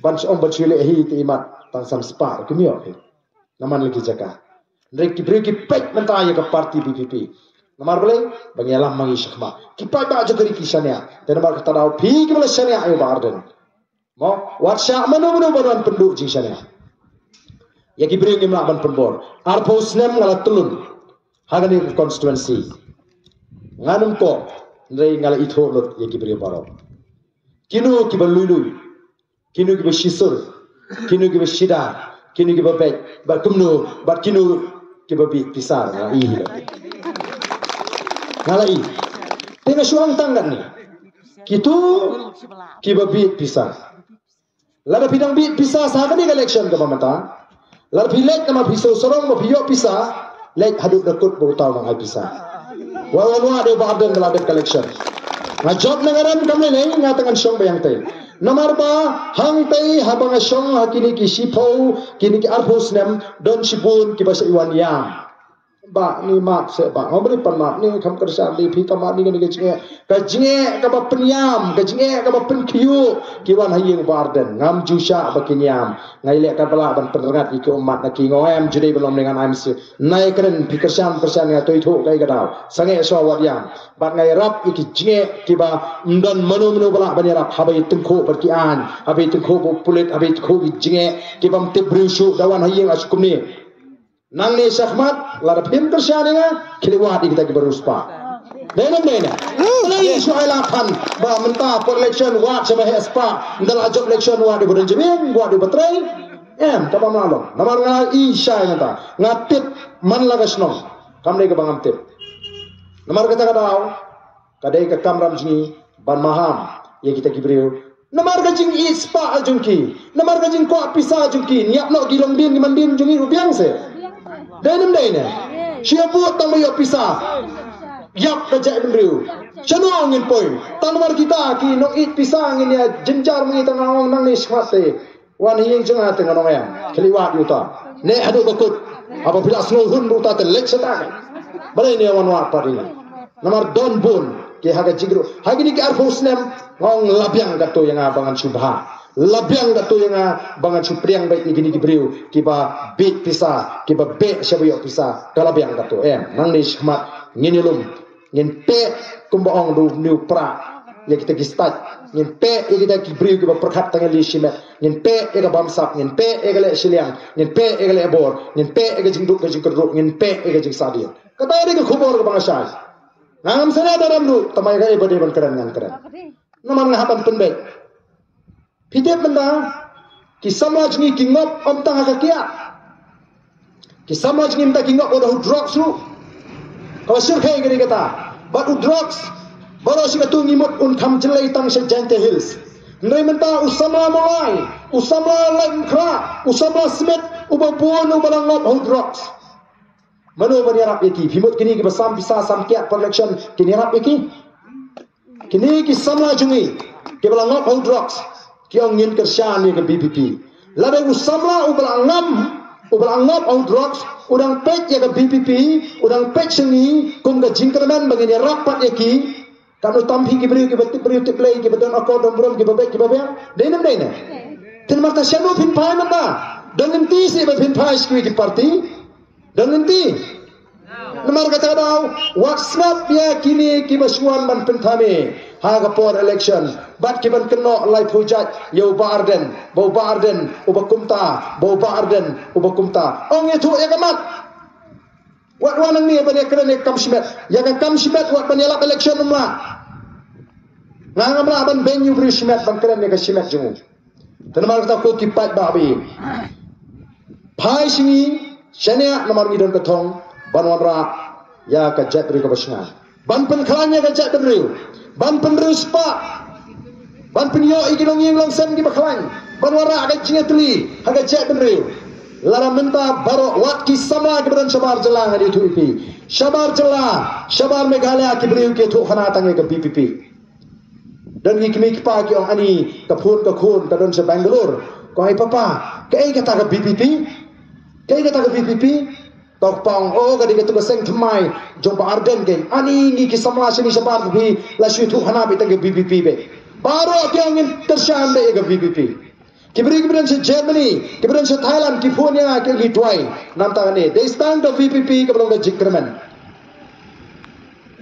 bunch on bunch le hi te imat tang sam spar kemio naman lagi jaga ndrek ki breki pek mentaya ke parti BPP namar boleh bagi alam mangi syakma ki pai ba juga ki syania te namar kata dau pi ki boleh syania ayo barden mo wat syak mano badan penduk jing syania ya ki breki melaban penbor arpos nem ngala telun hagani constituency nganum ko ndrei ngala itho lot ya ki breki baro kinu ki balului kinu ki bashisur kinu ki bashida kinu ki babek bar kumno bar kinu ki babi pisar ngala i ngala i tena suang tanggan ni kitu ki babi pisar lada bidang bi pisar sa ni election ka mamata lada pilek nama pisau sorong ma piyo pisar lek haduk dakut botau mang ai pisar wawanwa de baden lada election nga job na ngaran kami ni nga tangan syong bayang tay namar ba hang tay habang syong hakini ki sipo kini ki arhus nem don sibun ki basa iwan yang ba ni mak se ba ngobri pan mak ni kam kersa li phi tamat ni ni ka jinge ka ba penyam ka jinge ka ba pen khiu ki wan hayeng barden ngam jusha ba kinyam ngai le ka bala ban penerat ki umat na ki ngoem judi belum dengan MC nai keren pikersan persan nga toi tho kai gadau sange so wat yang ba ngai rap ki jinge ki ba ndon manu bala ban rap habai tengko perkian habai tengko pulit habai tengko ki jinge ki bam tibrusu dawan hayeng asukum ni nang ni syahmat lara pim kersyani nga kiliwat kita ki beruspa denam dena lagi suailapan ba menta for election wat sama hespa ndal ajab election wat di berjebing wat di betray kaba malong namar nga isya ngata ngatit man lagasno kamne ke bangam tip namar kata kadau kadai ke kamram jini ban maham ye kita ki beriu namar gajing ispa ajungki namar gajing ko pisa ajungki niap no gilong din ni mandin jungi rubiang se Dalam dana, siapa tamu yang pisah, yap kerja beriu, cina angin poin, tanamar kita ki no it pisah angin ya jenjar mengi tengah orang nang ni semate, wan hieng jengah tengah orang yang keliwat yuta, ne adu bakut, apabila seluruh ruta terlek setak, balai ni wan wat pari, namar don bun, ki haga jigro, hagi ni ki arfus nem, ngong labiang gato yang abangan subha. Labiang datu yang bangan supriang baik ni gini kibriu kiba bit pisah kiba be syabiyo pisah kalabiang datu nang ni syahmat ngini lum ngin pe kumbaong du niu pra ya kita gistat ngin pe ya kita kibriu kiba perkat tangan li shimet ngin pe ya ka bamsap ngin pe ya ka le siliang ngin pe ya ka le bor ngin pe ya ka jingduk ka jingkerduk ngin pe ya ka jing sadir kata ni ka khubor ka bangasay ngam sana daram du tamay ka ibadi ban keren ngan keren naman ngahapan penbek Pidip benda, kisamaj ni kingop om tangga kakia, kisamaj ni minta kingop udah drugs lu, kalau sirkai gini kata, baru drugs, baru si katu ngimut kam jelai tang sejante hills, nai minta usamla mulai, usamla lengkra, usamla smith, ubah buan ubah ngop drugs, mana ubah nyarap iki, himut kini kibasam bisa samkiat production kini nyarap iki, kini kisamla jungi, kibala ngop drugs. Kiong ngin kersyaan ni ke BPP. Lada usamla ubal angap au drugs udang pek ya ke BPP udang pek seni kum ke jingkerman bagi rapat ya ki kanu tampi ki beri play ki beton akor dan brom ki babek ki babek denam dena. Ten marta syanu pin pai mata dan nanti si pin pai skui ki parti dan nanti nomor kata dau WhatsApp ya kini ki basuan ban pentame haga por election bat kiban keno lai hujat yo barden uba kumta ong itu ya kamat wat wanang ni bani kene kam shimet ya kam shimet wat bani lap election umla ngamla ban benyu bri shimet ban kene ka shimet jungu tanamar kata ko kipat babi pai singi shania namar ngidon katong banwanra ya ka jet bri ka basnga ban pen khalanya ka cak benriu ban penriu spa ban penyo ikinong yang long sen ki bakhalang ban wara ka jingatli haga cak benriu lara minta baro wat ki sama ke beran Syabar Jelah ngadi tu ipi Syabar Jelah Syabar Meghalaya ki beriu ke tu khana tangi ke PPP dan ki kimi ki pa ki ong ani ka phun ka khun ka don se Bangalore ko ai papa ke ai kata ka PPP ke ai kata ka PPP tok pang o ka di ka tu seng thmai jong ba arden ke ani ni ki sama sini Syabar bi la shu tu khana bi tangi PPP be baro ki ong tershan be ke PPP Kiberi kemudian se Germany, kemudian se Thailand, Kipunia, ke Litwai, nam tangan ni. They stand the VPP kemudian ke Jikremen.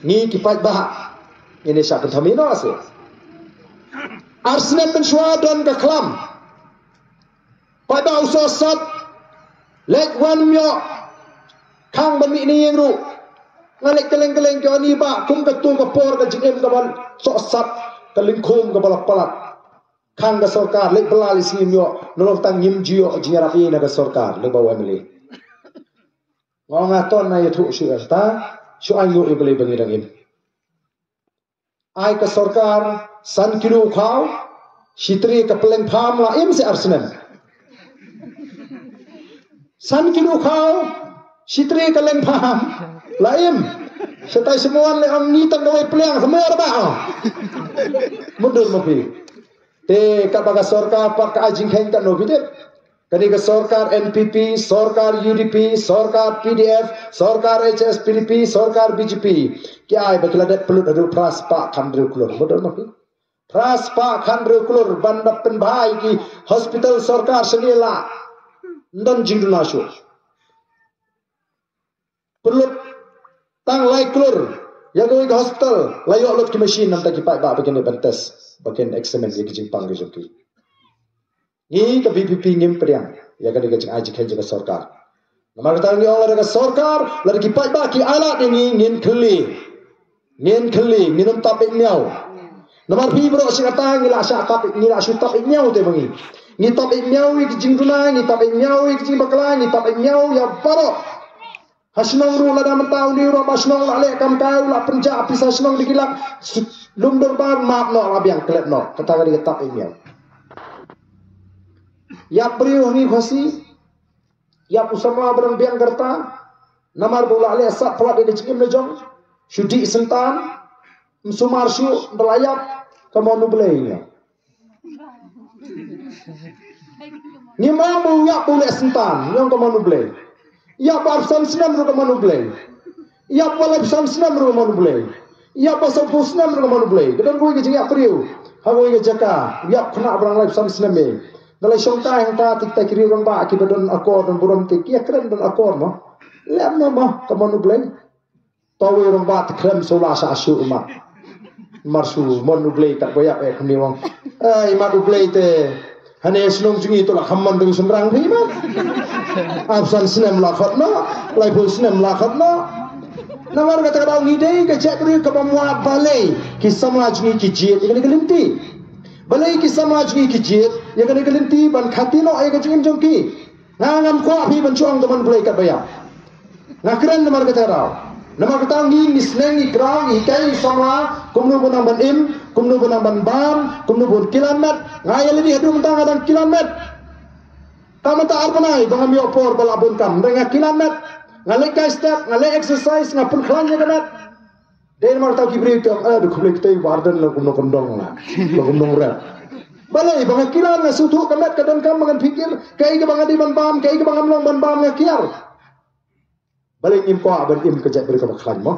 Ni kipat bah. Ini siapa thamino ase. Arsenal pensua dan ke Klam. Pada usaha sat, lek wan myo, kang bami ni yang ru. Ngalek keleng-keleng ke ani ba, kum ketung ke por ke Jikem ke bal sok sat, kelingkum ke balap palat. Kang ke sorkar lek belal isi myo nolong tang nyim jio jingarapi na ke sorkar lek bawa meli ngong aton na yathu shu asta shu ayu ibli bangirang im ai ke sorkar san kilo khau sitri ke peleng pham la im se Arsenal san kilo khau sitri ke leng pham la im setai semua le ang ni tang doi peleng semua ba mundur mapi te kapaga sorkar pak ajing kheng kan nobidet kani ke sorkar NPP sorkar UDP sorkar PDF sorkar HS PDP sorkar BJP kya ai bakila det pelut adu pras pak khandru kulur bodol mapi pras pak khandru kulur bandap pen bhai ki hospital sorkar senila ndon jingdu nasu pelut tang lai kulur ya goi ke hospital layo lot ki machine nam ta ki pai ba bagian bantes bagian eksamen ye kijing pang gejoki ni ke BPP ngim priang ya ka digajing aji khen jaga sarkar namar tang ni ong ka sarkar lar ki pai ba ki ala ni ngin khli minum tapik miau namar pi bro sikata ngila sha tapik ngila shu tapik miau te bangi ni tapik miau ki jing duna ni tapik miau ki jing bakla ni tapik miau ya baro hasnong ru la dam tau ni ro basnong la le kam kau la penja apisa hasnong dikilak lum dorban maaf no abiang klet no kata kali tak email ya priyo ni khasi ya pusama berang biang gerta namar bola ale sat plat de cikim lejong syudi sentan sumar syu belayap kamonu belainya ni mamu ya boleh sentan yang kamonu belai ya barsan senam ro kamonu belai ya boleh barsan senam ro kamonu belai ya pasal pusnam ro kamonu belai kedan koi ke jinga priu hagoi ke jaka ya khna berang lai sam senam me dalai songta yang ta tik tak kiri orang ba ki bedon akor dan buron tik ya keren dan akor mo lem no mo kamonu belai tawe orang ba krem sola sa asu umat marsu monu belai tak boyak e khni wong ai madu belai te hane snong jungi to la khamman dung semrang thi ma absan senam la khatna lai pul senam la khatna namar kata kata ngidei ke cek beri ke pemua balai ki samaj ni ki jit yang kelinti balai ki samaj ni ki jit yang kelinti ban khatino ai ke jing jongki ngam ko api ban chuang teman balai kat bayar ngakren namar kata rau namar kata ngi misneng ni krang i kai sama kumnu bonang ban im kumnu bonang ban bam kumnu bon kilomet ngaya lidi hadu mentang adang kilomet tamata arpanai bangam yo por balabun kam dengan kilomet ngalek kai step ngalek exercise ngapun khlanya kanat den mar tau kibri tu du khulek tei warden lo kumno kondong la lo kondong ra balai bang kilan na sutu kanat kadan kam mangan fikir kai ke bang adi ban bam kai ke bang amlong ban bam ngakiar balai impo ban im ke jak beri ka khlan mo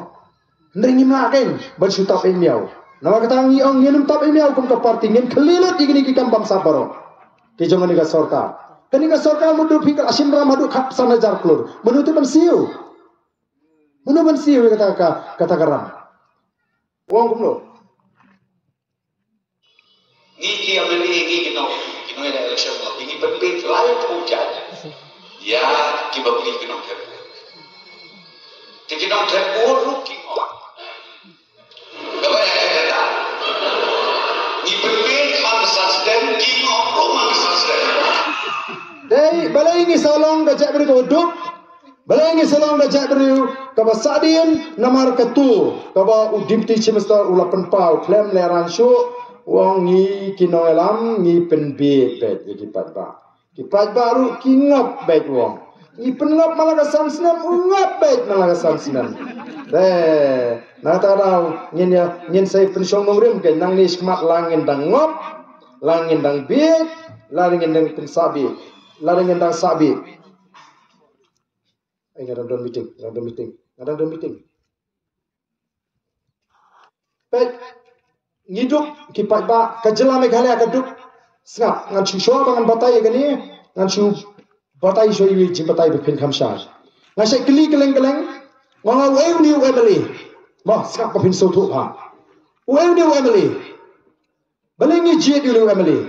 ndring im la ken ban suta pe miau nama kata ngi ong nginum tap miau kum ka parti ngin khlilut igini ki kam bam sabaro ke jongan ga sarkar ketika sorkar mundur fikir asim ram hadu khap sana jar klur menutu ban siu kata karam wong kumlo ni ki ameli ni kino ila election no ini berbit lain hujan ya ki babli kino ter kino ter uruk ki gawai kata ni berbit ham sustain ki rumah sustain dei balai ni salong ka jak beri ko duk Balengi selong da jak beriu kaba sadin namar ketu kaba udimti chimesta ulapan pau klem leran syu wong ngi kinoelam ngi penbe bet kipat baru kingop bet wong ngi penngop malaga samsnam ungop bet malaga samsnam nata rau ngin sai pensyong nongrim ke nang ni smat langin dang ngop langin dang bet langin dang pensabi langin dang sabi. Ngadang meeting. Baik, ngiduk kipat ba kajela Meghalaya kaduk sengap ngan chusho bangan batai gani ngan chu batai so iwi jim batai bepin khamsha ngan se kli keleng ngan weu ni wemeli ma sengap bepin sotu ha weu ni wemeli balengi jid ni wemeli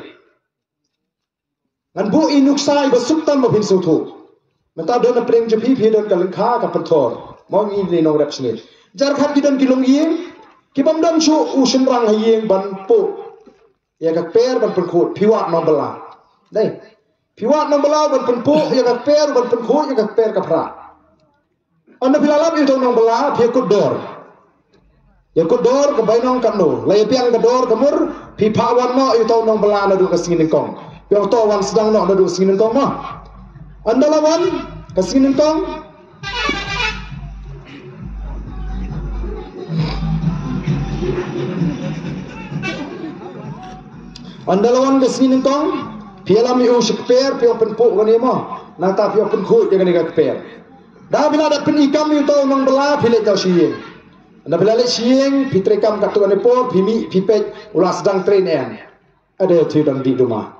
ngan bu inuk sai basuktan bepin sotu Menta don prem jepi don kalengkha ka pathor mong in le nong rap sne jar khat ki don kilong yeng ki bam dam chu usun rang hayeng ban po ya ka per ban khot phiwat nom bala dai phiwat nom bala ban po ya ka per ban khot ya ka per ka phra anda bilalap itu nom bala phi kut dor ya kut dor ka bainong kan no la piang ka dor kamur phi phawan mo itu nom bala na du ka singin kong yo to wan sedang no na du singin kong ma anda lawan kesini tong anda lawan kesini tong pialam yu sekper pio penpuk kani mo nata pio penkhut jangan ni keper dah bila ada penikam yu tau nong bela pilih kau sieng anda bila le sieng pitrekam katu ane por pimi pipet ulas sedang train en ada tu dang di rumah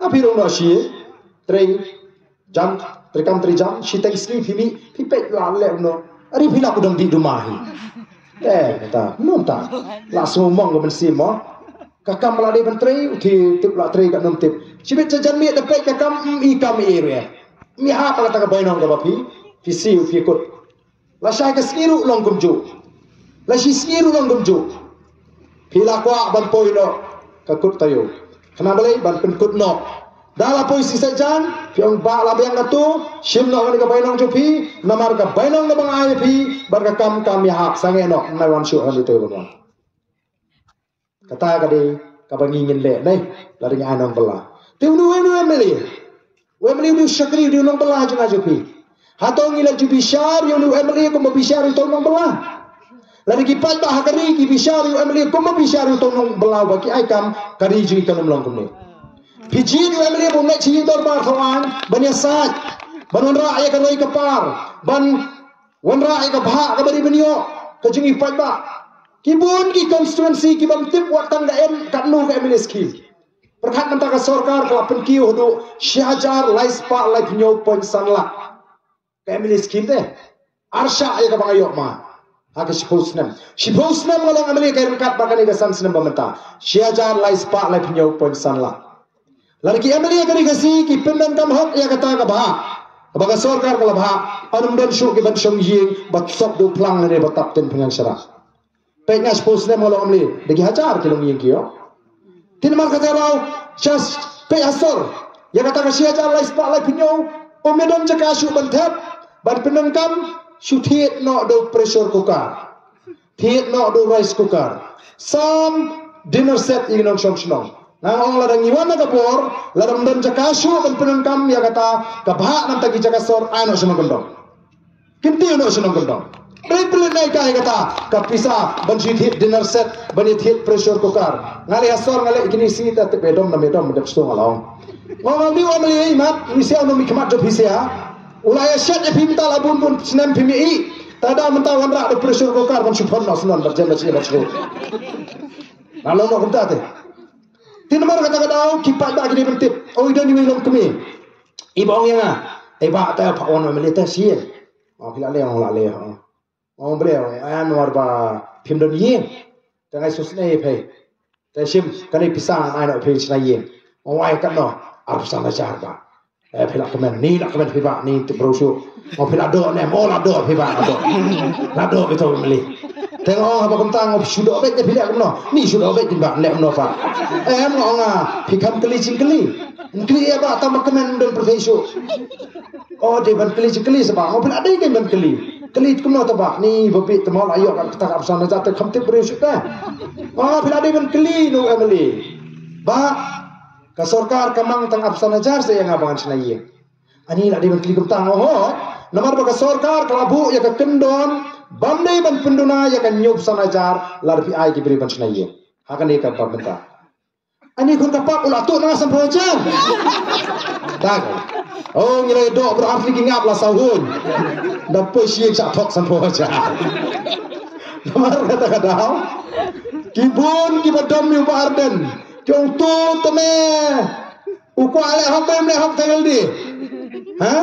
apa irong no sieng train jam trekam 3 jam si taxi pimi pipet la le no ari pila ku dang di rumah kata nonta la somong ko mensi mo kakam la de bentrei uti tip la trei ka nom tip si bet jajan mi dapat kakam i kam area mi ha pala ta ka bainong ka bapi pisi u fikut la sai ka skiru long kumju la si skiru long kumju pila kwa ban poino ka kut tayo kana balai ban penkut no Dala poisi sajan, piang ba la biang katu, sim no ka bainong jupi, namar ka bainong na bang ay pi, barka kam yahap sange no, na wan syu han ito bon. Kata ka de ka bangingin le, nay, lari nga anong bala. Tiu nu emeli. Emeli du sakri du nong bala juna jupi. Hatong ila jupi syar yu nu emeli ko mabishar ito nong bala. Lari ki pat ba hakari ki bishar yu emeli ko mabishar ito nong bala ba ki ay kam kari ju ikanum long kumne. Pijin yu emeli bung nek chin tor bar thawang ban yasat ban wanra ay ka roi kapar ban wanra ay ka bha ka bari banyo ka jingi pat ba kibun ki constituency ki bam tip wat tang da em kat nu ka emeli scheme perkhat menta ka sarkar ka pen ki hodo syajar lais pa lai pnyo pon sanla ka emeli scheme te arsha ay ka bangayo ma ha ka shipusnam ngalang emeli ka kat ba ka ni ka sansnam bamenta syajar lais pa lai pnyo pon sanla Lagi emeli kari kasi ki pemben kam hok ya kata ka bah. Abaga sarkar ka bah. Anum dan syuk ki ban syong ying bat sok do plang ne batap ten pengang syara. Peknya suppose ne molo emeli degi hajar kilong ying kiyo. Tin mar kata rau just pe asor. Ya kata ka si hajar lai spa lai pinyo. Omedon jaka syuk ban thep ban penang kam syuk thiet no do pressure cooker. Thiet no do rice cooker. Some dinner set ingin syong syong. Nang ong ladang iwan na kapor, ladang dan jakasyo kan penangkam ya kata kabha nam tagi jakasor ano sa magandang. Kinti ano sa magandang. Repelit na ikay kata kapisa banjit hit dinner set banit hit pressure cooker. Ngali asor ngali ikinisita te pedom na medom dapsto ngalong. Ngong ni wa mali imat misia no mikmat job hisia. Ulaya syat e pimta labun pun sinem pimi tada mentawan ra de pressure cooker ban supon no sunan berjana sila chho. Nalong no kumta te. Tinamar kata-kata kipat tak kini bentip. Oh idan ni wilong kami. Ibang yang ba ta pa on melita sien. Oh pila le on la le. Oh bre an war ba phim don yin. Tangai susne phe. Ta sim kani pisang ai no phe sna yin. Oh ai kan no ar sang ajar ba. Pila kemen ni la kemen phe ba ni te brosu. Oh pila do ne mo la do phe ba do. La do itu meli. Tengok apa kentang sudah obek je pilih no. Ni sudah obek tiba lek no fa. Ngong pikam keli cingkeli. Keli apa tambah kemen dan profesor. Oh dia ban keli sebab mau pun ada kan ban keli kena tabak ni babi temal ayo kan kita kapsan aja tak kamtip beri sudah. Oh bila ada ban keli no emily. Ba ka sarkar kamang tang kapsan aja saya ngabangan senai. Ani la dia ban keli kemtang oh. Namar ba ka sarkar kelabu ya ka kendon bandai ban penduna ya kan nyub sanajar la pi ai ki beri ban senai. Hakan ni ka pamenta. Ani kun kapak ulah tu nang sampai aja. Tak. Oh ngira dok berarti ngap lah sahun. Dapat siang sak tok sampai aja. Namar kata-kata. Kibun kibadam yu barden. Jong tu teme. Uku ale hok bem le hok tangal di. Ha?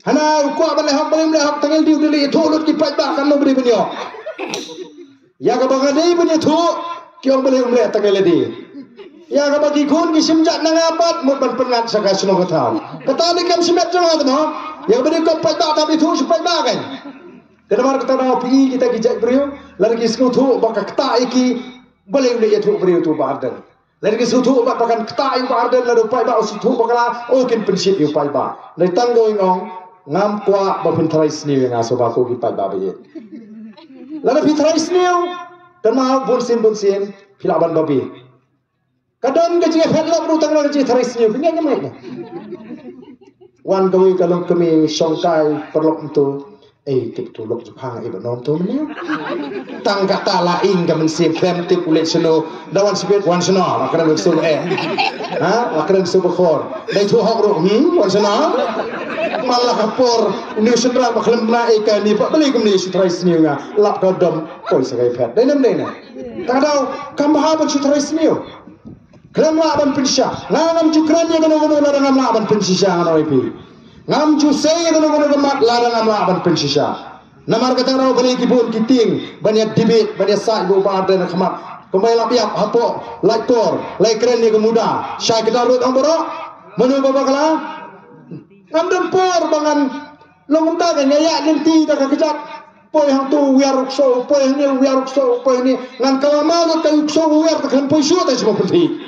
Hana uku abale hok bem le hok tangal di udeli tholut ki pai ba kan no beri benyo. Ya ka bagade benyo thu kyong beli umle tangal di. Ya ka bagi kun ki simjat nang apat mut ban pengat saka suno katau. Kata ni kam simet jang tu no. Ya beri ko pai ba tapi thu supai ba kan. Kenamar kata na pi kita kijak beriu lagi sku thu baka kata iki boleh le thu beriu tu barden. Lagi sku thu baka kan kata yu barden la pai ba su thu baka o kin prinsip yu pai ba. Nei tang going ong ngam kwa ba pin thrai sni nga so ba ko ki pai ba be. La pi thrai sni kan ma bun sin philaban babi. Kadang gaji headlock ru tang gaji tharis ni punya nyamai. Wan gawi kalau kami songkai perlok itu tip tu lok Jepang banom tu ni. Tang kata lain gamen sim krem tip ulet seno dawan sibet wan seno akran sul ha akran sul khor dai tu hok ru wan seno malah kapor ni sendra bakhlem na ka ni pak beli kemni tharis ni nga lap dodom koi sagai pet dai nam dai na. Kadau kamha ban tharis ni. Kelam laban pinsya, ngam cukran ya gono larang laban pinsya ngano ipi. Ngam cusay gono gemat larang laban pinsya. Namar kata rau bani kibun kiting, banyak dibit, banyak sai go barden khamat. Kumai lapiap hapo, laiktor, laikren ni kemuda. Syai kita lut amboro, menu babakala. Ngam dempor bangan long tagan ya nanti dak kejap. Poi hang tu wiar so, poi ni wiar so, poi ni ngan kalama no kai so wiar kan poi so ta semua penting.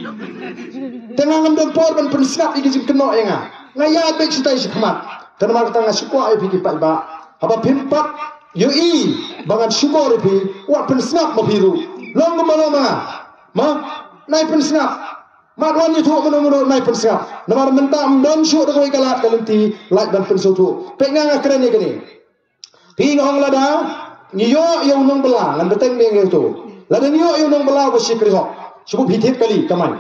Tengah ngam dempor ban pensap iki jing keno enga. Ngaya be citai sikmat. Tanamar tanga sukwa ai piki pai ba. Haba pimpat yo i bangan syukur pi wa pensap mabiru. Long malama. Ma nai pensap. Madwan itu menurut nai pensap. Namar mentam don syuk doi kalat kalenti lait dan pensutu. Pengang akren ni kini. Ping ong lada niyo yung nong bela ngan beteng deng itu lada niyo yung nong bela besi kri hok subuh hitip kali kamai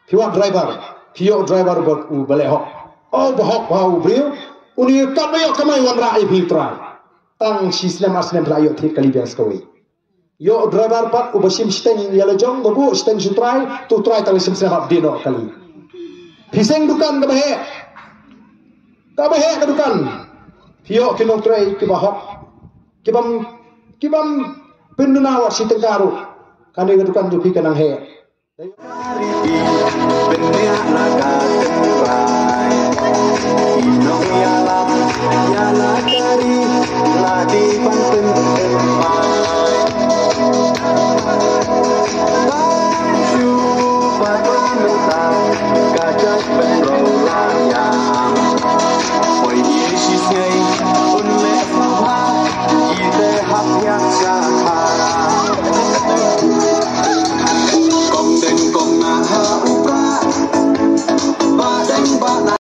piwa driver buat u bale hok oh bahok bau brio uni kabayo kamai wan rai filtrai tang sisnem asnem rayo hit kali bias kawi yo driver pat u besim steng yala jong gobu steng sutrai tu trai tali simsem hab dino kali piseng dukan kabahe ke dukan piyo kinong trai kibahok kibam penduna wa sitengkaru kani gedukan jupi kanang he bendia naga